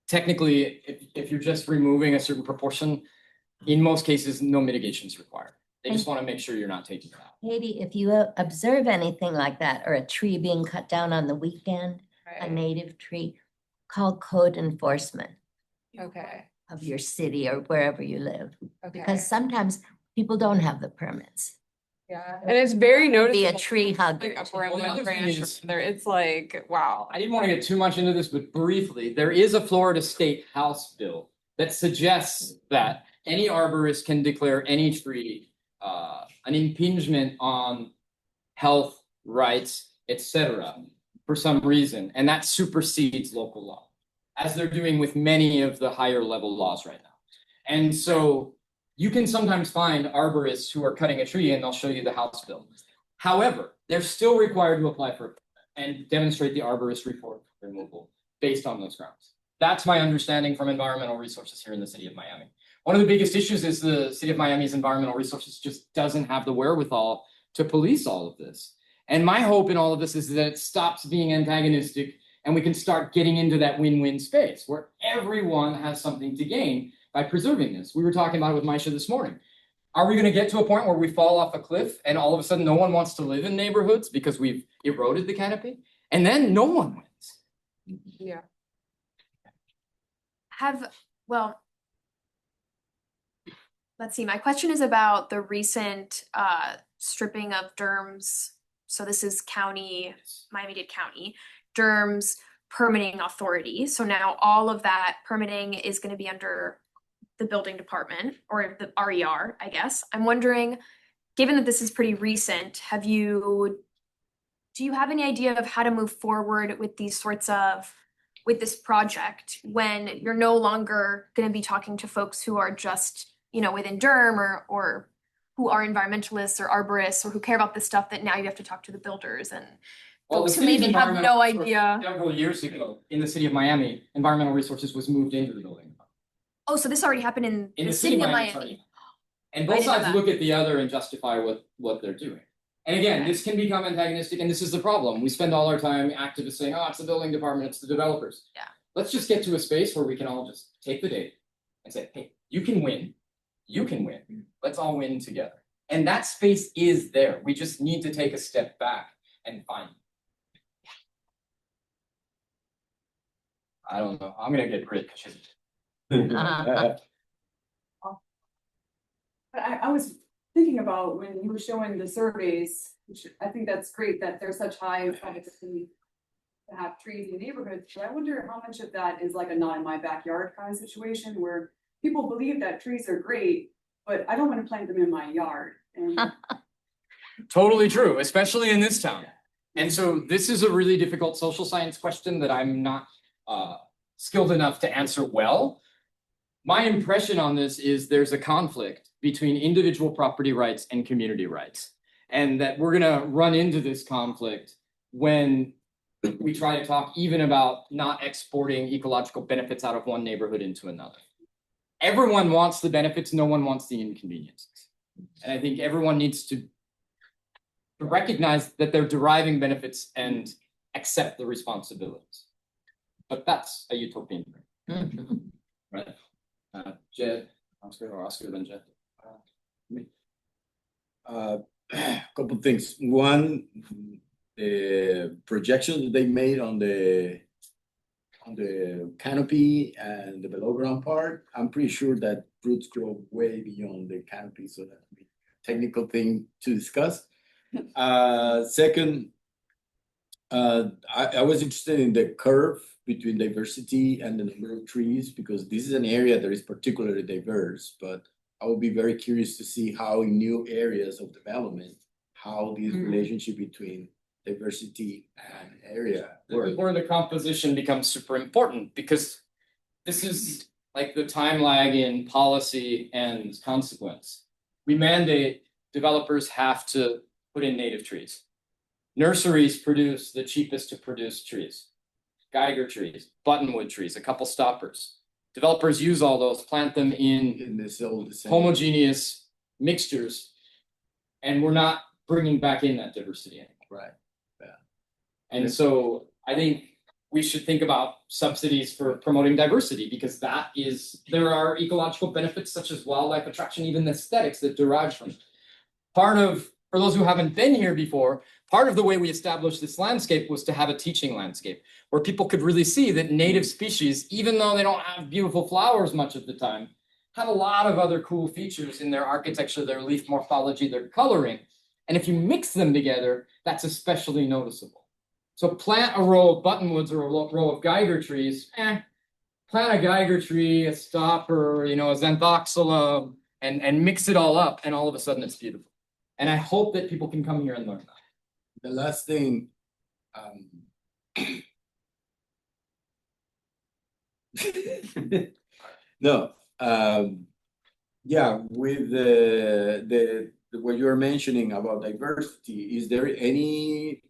technically, if you're just removing a certain proportion, in most cases, no mitigation is required. They just want to make sure you're not taking it out. Katie, if you observe anything like that, or a tree being cut down on the weekend, a native tree, call code enforcement Okay. of your city or wherever you live. Okay. Because sometimes people don't have the permits. Yeah, and it's very Be noticeable. a tree hugger. Like up where I Well, the live, other thing branch is- there, it's like, wow. I didn't want to get too much into this, but briefly, there is a Florida State House bill that suggests that any arborist can declare any tree an impingement on health rights, etc., for some reason, and that supersedes local law, as they're doing with many of the higher level laws right now. And so you can sometimes find arborists who are cutting a tree and they'll show you the house bill. However, they're still required to apply for and demonstrate the arborist report removal based on those grounds. That's my understanding from environmental resources here in the city of Miami. One of the biggest issues is the city of Miami's environmental resources just doesn't have the wherewithal to police all of this. And my hope in all of this is that it stops being antagonistic and we can start getting into that win-win space where everyone has something to gain by preserving this. We were talking about it with Maisha this morning. Are we going to get to a point where we fall off a cliff and all of a sudden no one wants to live in neighborhoods because we've eroded the canopy? And then no one wins. Yeah. Well, let's see, my question is about the recent stripping of Durham's. So this is Miami-Dade County, Durham's permitting authority. So now all of that permitting is going to be under the building department or the RER, I guess. I'm wondering, given that this is pretty recent, do you have any idea of how to move forward with with this project when you're no longer going to be talking to folks who are just, within Durham or who are environmentalists or arborists or who care about this stuff, that now you have to talk to the builders and folks who maybe have no idea. Several years ago in the city of Miami, environmental resources was moved into the building. Oh, so this already happened in the city of Miami. And I both didn't know sides that. look at the other and justify what they're doing. And again, this can become antagonistic, and this is the problem. We spend all our time activists saying, oh, it's the building department, it's the developers. Yeah. Let's just get to a space where we can all just take the data and say, hey, you can win. Let's all win together. And that space is there. We just need to take a step back and find it. I don't know. I'm gonna get grit. Uh, But I was thinking about when you were showing the surveys, which I think that's great that there's such high efficacy to have trees in neighborhoods, but I wonder how much of that is like a not in my backyard kind of situation where people believe that trees are great, but I don't want to plant them in my yard. And Totally true, especially in this town. And so this is a really difficult social science question that I'm not skilled enough to answer well. My impression on this is there's a conflict between individual property rights and community rights. And that we're gonna run into this conflict when we try to talk even about not exporting ecological benefits out of one neighborhood into another. Everyone wants the benefits, no one wants the inconveniences. And I think everyone needs to recognize that they're deriving benefits and accept the responsibilities. But that's a utopian dream, right? Jed, Oscar, then Jed. Couple things. One, the projection that they made on the canopy and the below ground part, I'm pretty sure that roots grow way beyond the canopy, so that's a technical thing to discuss. Second, I was interested in the curve between diversity and the number of trees, because this is an area that is particularly diverse, but I would be very curious to see how in new areas of development, how this relationship between diversity and area work. Where the composition becomes super important, because this is like the time lag in policy and consequence. We mandate developers have to put in native trees. Nurseries produce the cheapest to produce trees. Geiger trees, buttonwood trees, a couple stoppers. Developers use all those, plant them in this old homogeneous mixtures, and we're not bringing back in that diversity anymore. Right. And so I think we should think about subsidies for promoting diversity, because there are ecological benefits such as wildlife attraction, even aesthetics that derive from it. For those who haven't been here before, part of the way we established this landscape was to have a teaching landscape where people could really see that native species, even though they don't have beautiful flowers much of the time, have a lot of other cool features in their architecture, their leaf morphology, their coloring. And if you mix them together, that's especially noticeable. So plant a row of buttonwoods or a row of Geiger trees, plant a Geiger tree, a stopper, a xanthoxylum, and mix it all up, and all of a sudden it's beautiful. And I hope that people can come here and learn that. The last thing, no, Yeah, with what you're mentioning about diversity, is there any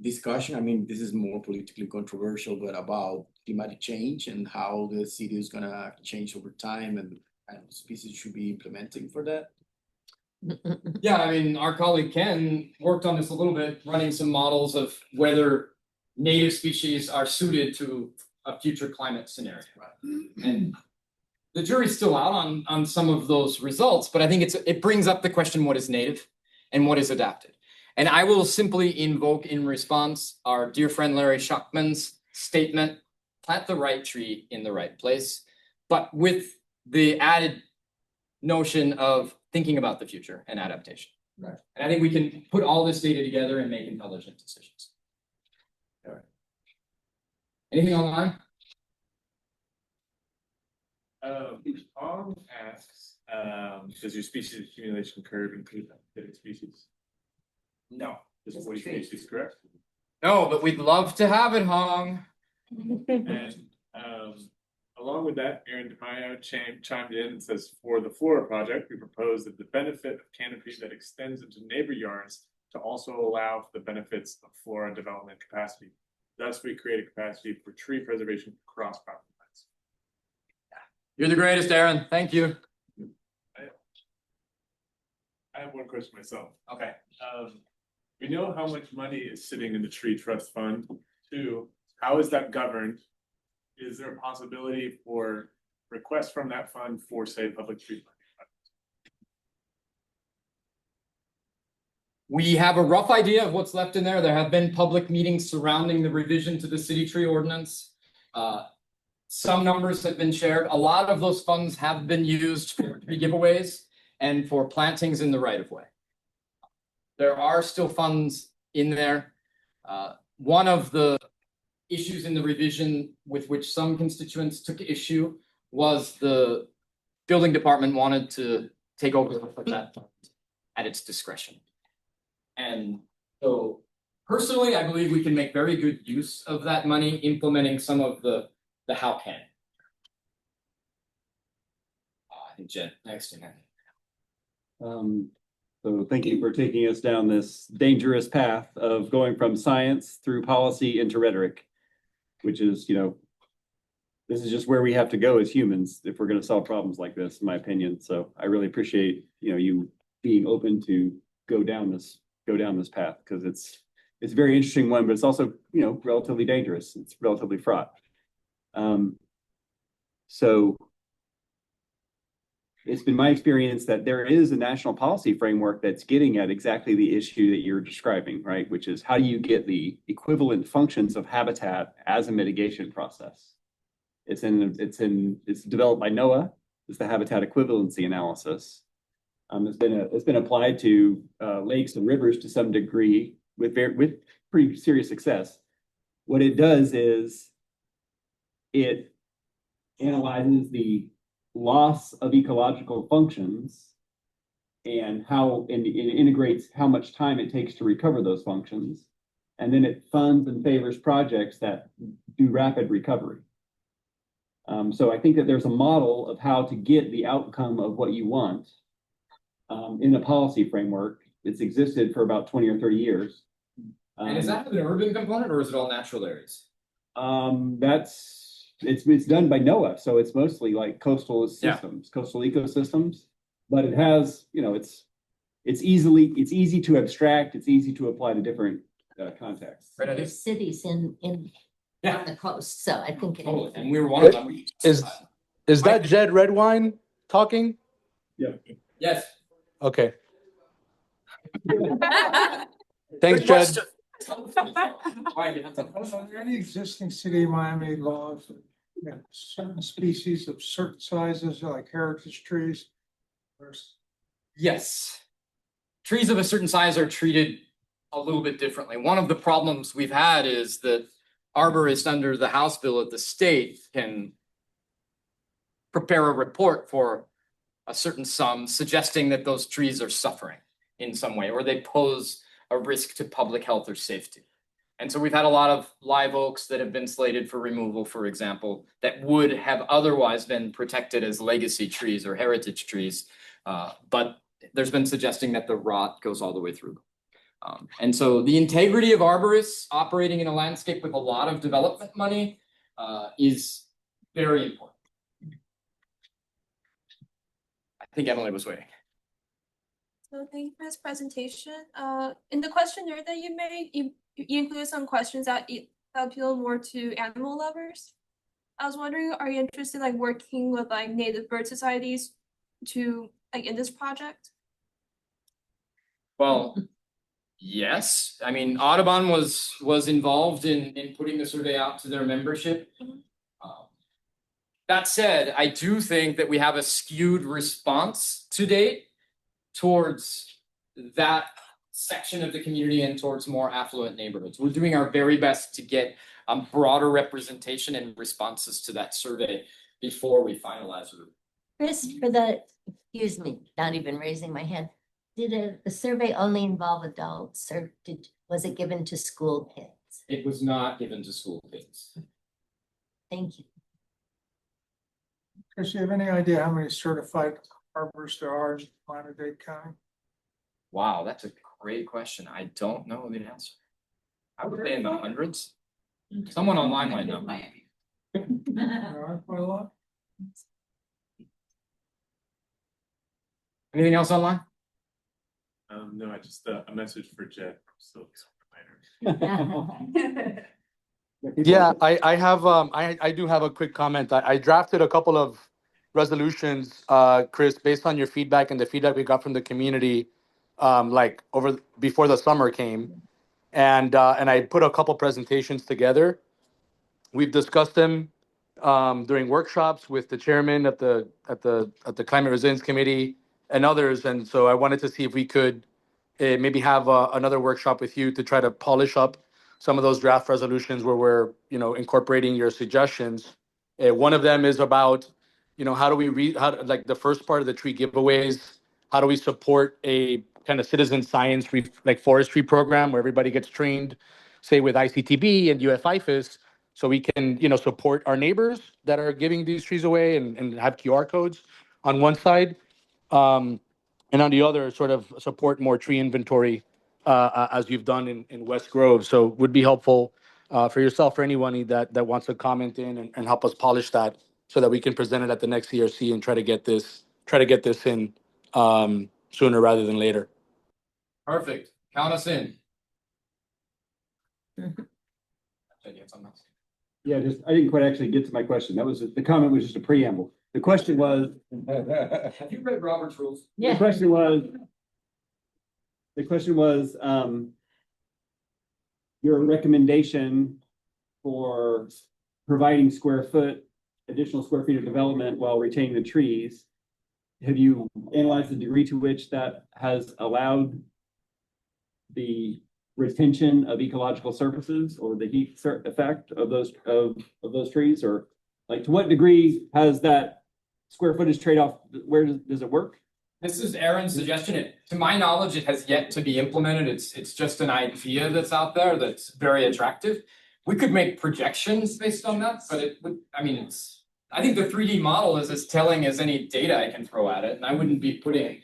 discussion? I mean, this is more politically controversial, but about climatic change and how the city is gonna change over time and kind of species should be implementing for that? Yeah, I mean, our colleague Ken worked on this a little bit, running some models of whether native species are suited to a future climate scenario. And the jury's still out on some of those results, but I think it brings up the question, what is native and what is adapted? And I will simply invoke in response our dear friend Larry Schuckman's statement, plant the right tree in the right place, but with the added notion of thinking about the future and adaptation. Right. And I think we can put all this data together and make intelligent decisions. All right. Anything online? Tom asks, does your species accumulation curve include living species? No. Just 40 species, correct? No, but we'd love to have it, Hong. And along with that, Aaron DeMaio chimed in and says, for the Flora project, we propose that the benefit of canopy that extends into neighbor yards to also allow for the benefits of flora development capacity. Thus, we create a capacity for tree preservation across property lines. You're the greatest, Aaron. Thank you. I have one question myself. Okay. We know how much money is sitting in the tree trust fund. Two, how is that governed? Is there a possibility for requests from that fund for, say, public tree planting? We have a rough idea of what's left in there. There have been public meetings surrounding the revision to the city tree ordinance. Some numbers have been shared. A lot of those funds have been used for tree giveaways and for plantings in the right of way. There are still funds in there. One of the issues in the revision with which some constituents took issue was the building department wanted to take over that fund at its discretion. And so personally, I believe we can make very good use of that money implementing some of the how can. I think Jen, next. So thank you for taking us down this dangerous path of going from science through policy into rhetoric, which is, this is just where we have to go as humans if we're going to solve problems like this, in my opinion. So I really appreciate, you being open to go down this path, because it's a very interesting one, but it's also, relatively dangerous. It's relatively fraught. So it's been my experience that there is a national policy framework that's getting at exactly the issue that you're describing, right? Which is, how do you get the equivalent functions of habitat as a mitigation process? It's developed by NOAA. It's the habitat equivalency analysis. It's been applied to lakes and rivers to some degree with pretty serious success. What it does is it analyzes the loss of ecological functions and it integrates how much time it takes to recover those functions. And then it funds and favors projects that do rapid recovery. So I think that there's a model of how to get the outcome of what you want in the policy framework. It's existed for about 20 or 30 years. And is that an urban component or is it all natural areas? It's done by NOAA, so it's mostly like coastal systems, coastal ecosystems. But it has, it's easy to abstract. It's easy to apply to different contexts. Right, There's cities in on the coast, so I think. Totally. And we were one of them. Is that Jed Redwine talking? Yeah. Yes. Okay. Thanks, Jed. Why, you have to- Are there any existing city of Miami laws, certain species of certain sizes, like heritage trees? Yes. Trees of a certain size are treated a little bit differently. One of the problems we've had is that arborists under the House bill at the state can prepare a report for a certain sum suggesting that those trees are suffering in some way, or they pose a risk to public health or safety. And so we've had a lot of live oaks that have been slated for removal, for example, that would have otherwise been protected as legacy trees or heritage trees. But there's been suggesting that the rot goes all the way through. And so the integrity of arborists operating in a landscape with a lot of development money is very important. I think Emily was waiting. So thank you for this presentation. In the questionnaire that you made, you included some questions that appeal more to animal lovers. I was wondering, are you interested in like working with like native bird societies to like in this project? Well, yes. I mean, Audubon was involved in putting the survey out to their membership. That said, I do think that we have a skewed response to date towards that section of the community and towards more affluent neighborhoods. We're doing our very best to get broader representation and responses to that survey before we finalize it. Chris, excuse me, not even raising my hand. Did the survey only involve adults or was it given to school kids? It was not given to school kids. Thank you. Chris, you have any idea how many certified arborists there are in Miami-Dade County? Wow, that's a great question. I don't know the answer. I would say in the hundreds. Someone online might know. There are quite a lot. Anything else online? No, I just, a message for Jed from Silks. Yeah, I have, I do have a quick comment. I drafted a couple of resolutions, Chris, based on your feedback and the feedback we got from the community, like before the summer came. And I put a couple presentations together. We've discussed them during workshops with the chairman at the Climate Resilience Committee and others. And so I wanted to see if we could maybe have another workshop with you to try to polish up some of those draft resolutions where we're, incorporating your suggestions. One of them is about, how do we like the first part of the tree giveaways, how do we support a kind of citizen science like forestry program where everybody gets trained, say with ICTB and UFIFIS, so we can, support our neighbors that are giving these trees away and have QR codes on one side. And on the other, sort of support more tree inventory as you've done in West Grove. So would be helpful for yourself or anyone that wants to comment in and help us polish that so that we can present it at the next CRC and try to get this in sooner rather than later. Perfect. Count us in. Yeah, I didn't quite actually get to my question. The comment was just a preamble. The question was. Have you read Robert's rules? The question was, your recommendation for providing additional square feet of development while retaining the trees. Have you analyzed the degree to which that has allowed the retention of ecological surfaces or the heat effect of those trees? Or like to what degree has that square footage trade-off, where does it work? This is Aaron's suggestion. To my knowledge, it has yet to be implemented. It's just an idea that's out there that's very attractive. We could make projections based on that, but I think the 3D model is as telling as any data I can throw at it, and I wouldn't be putting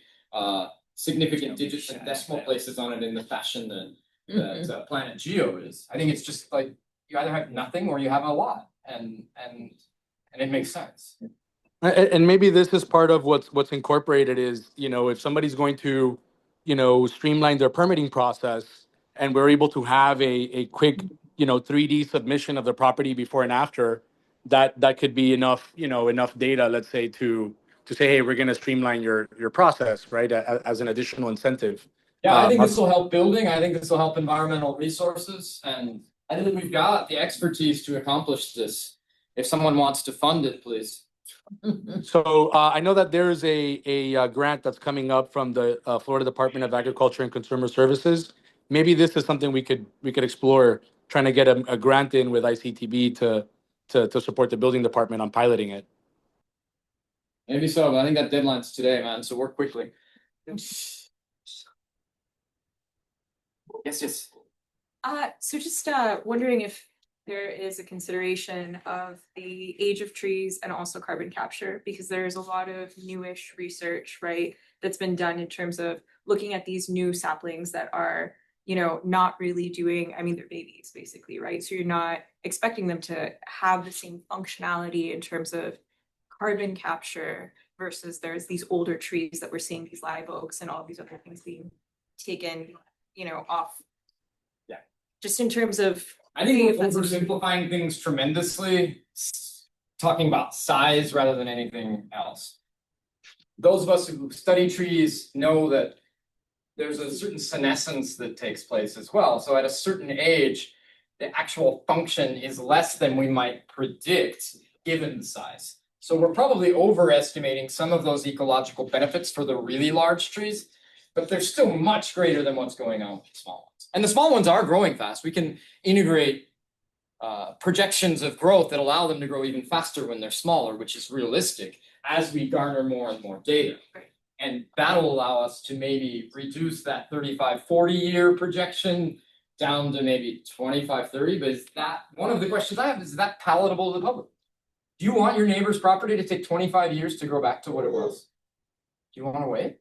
significant digits and decimal places on it in the fashion that Planet Geo is. I think it's just like you either have nothing or you have a lot, and it makes sense. And maybe this is part of what's incorporated is, if somebody's going to, streamline their permitting process and we're able to have a quick, 3D submission of the property before and after, that could be enough data, let's say, to say, hey, we're going to streamline your process, right, as an additional incentive. Yeah, I think this will help building. I think this will help environmental resources. And I think we've got the expertise to accomplish this. If someone wants to fund it, please. So I know that there's a grant that's coming up from the Florida Department of Agriculture and Consumer Services. Maybe this is something we could explore, trying to get a grant in with ICTB to support the building department on piloting it. Maybe so, but I think that deadline's today, man. So work quickly. Yes. So just wondering if there is a consideration of the age of trees and also carbon capture, because there's a lot of newish research, right, that's been done in terms of looking at these new saplings that are, you know, not really doing, I mean, they're babies basically, right? So you're not expecting them to have the same functionality in terms of carbon capture versus there's these older trees that we're seeing, these live oaks and all these other things being taken, you know, off. Yeah. Just in terms of. I think we're oversimplifying things tremendously, talking about size rather than anything else. Those of us who study trees know that there's a certain senescence that takes place as well. So at a certain age, the actual function is less than we might predict given the size. So we're probably overestimating some of those ecological benefits for the really large trees, but they're still much greater than what's going on with the small ones. And the small ones are growing fast. We can integrate projections of growth that allow them to grow even faster when they're smaller, which is realistic as we garner more and more data. And that'll allow us to maybe reduce that 35, 40-year projection down to maybe 25, 30. But is that one of the questions I have, is that palatable to the public? Do you want your neighbor's property to take 25 years to grow back to what it was? Do you want to wait?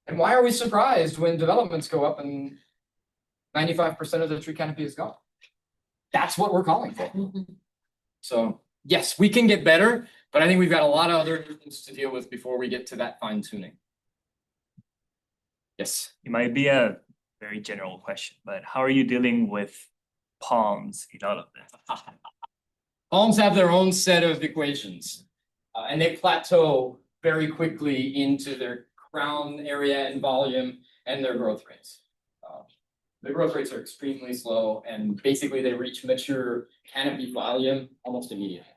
And why are we surprised when developments go up and 95% of the tree canopy is gone? That's what we're calling for. So yes, we can get better, but I think we've got a lot of other things to deal with before we get to that fine tuning. Yes. It might be a very general question, but how are you dealing with palms in all of this? Palms have their own set of equations, and they plateau very quickly into their crown area and volume and their growth rates. The growth rates are extremely slow, and basically they reach mature canopy volume almost immediately.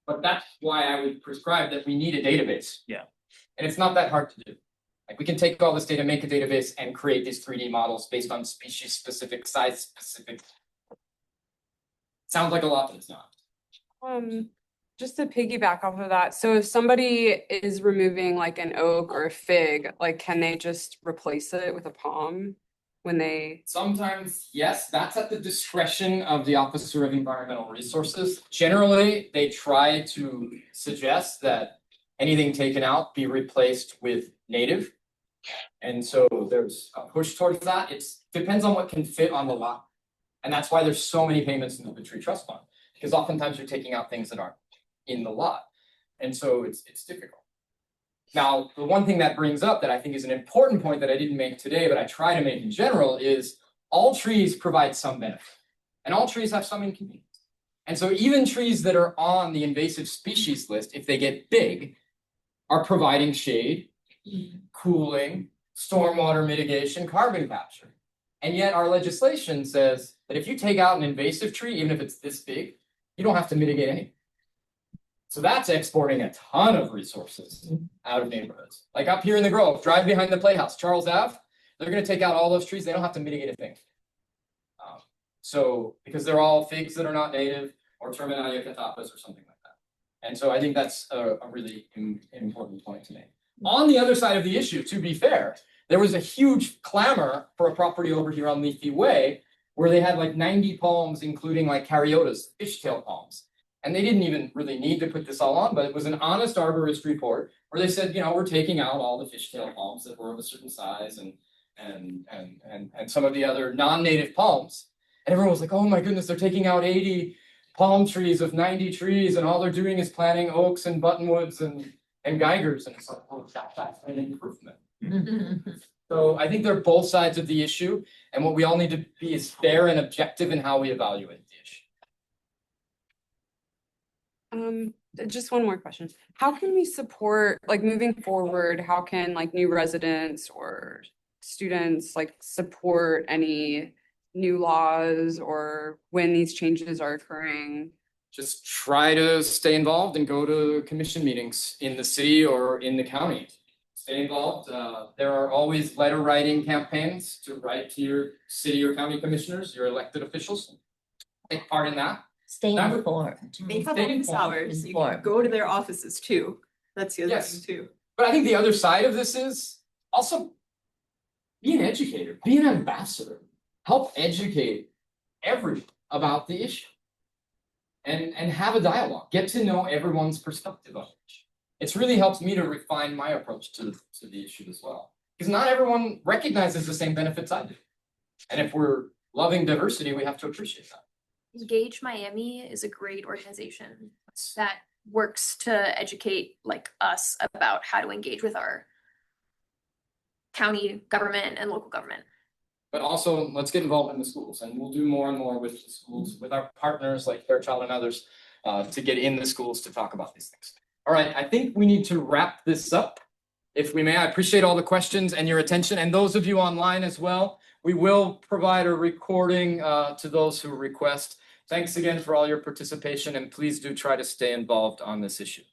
But that's why I would prescribe that we need a database. Yeah. And it's not that hard to do. Like we can take all this data, make a database, and create these 3D models based on species specific, size specific. Sounds like a lot, but it's not. Just to piggyback off of that, so if somebody is removing like an oak or a fig, like can they just replace it with a palm when they? Sometimes, yes, that's at the discretion of the Officer of Environmental Resources. Generally, they try to suggest that anything taken out be replaced with native. And so there's a push towards that. It depends on what can fit on the lot. And that's why there's so many payments into the tree trust fund, because oftentimes you're taking out things that aren't in the lot. And so it's difficult. Now, the one thing that brings up that I think is an important point that I didn't make today, but I try to make in general, is all trees provide some benefit, and all trees have some inconvenience. And so even trees that are on the invasive species list, if they get big, are providing shade, cooling, stormwater mitigation, carbon capture. And yet our legislation says that if you take out an invasive tree, even if it's this big, you don't have to mitigate anything. So that's exporting a ton of resources out of neighborhoods. Like up here in the Grove, drive behind the Playhouse, Charles Ave, they're going to take out all those trees. They don't have to mitigate a thing. So because they're all figs that are not native or Terminalia catapus or something like that. And so I think that's a really important point to make. On the other side of the issue, to be fair, there was a huge clamor for a property over here on Leafy Way where they had like 90 palms, including like caryotas, fishtail palms. And they didn't even really need to put this all on, but it was an honest arborist report where they said, you know, we're taking out all the fishtail palms that were of a certain size and some of the other non-native palms. And everyone was like, oh my goodness, they're taking out 80 palm trees of 90 trees, and all they're doing is planting oaks and buttonwoods and geigers. And it's like, oh, that's an improvement. So I think they're both sides of the issue, and what we all need to be is fair and objective in how we evaluate the issue. Just one more question. How can we support, like moving forward, how can like new residents or students like support any new laws or when these changes are occurring? Just try to stay involved and go to commission meetings in the city or in the county. Stay involved. There are always letter writing campaigns to write to your city or county commissioners, your elected officials. Take part in that. Stay informed. They have Stay office informed. hours, you can go to their offices too. That's the other Yes. thing too. But I think the other side of this is also, be an educator, be an ambassador, help educate everyone about the issue. And have a dialogue, get to know everyone's perspective on it. It's really helped me to refine my approach to the issue as well. Because not everyone recognizes the same benefits I do. And if we're loving diversity, we have to appreciate that. Engage Miami is a great organization that works to educate like us about how to engage with our county government and local government. But also, let's get involved in the schools, and we'll do more and more with the schools, with our partners like Fairchild and others, to get in the schools to talk about these things. All right, I think we need to wrap this up. If we may, I appreciate all the questions and your attention, and those of you online as well. We will provide a recording to those who request. Thanks again for all your participation, and please do try to stay involved on this issue.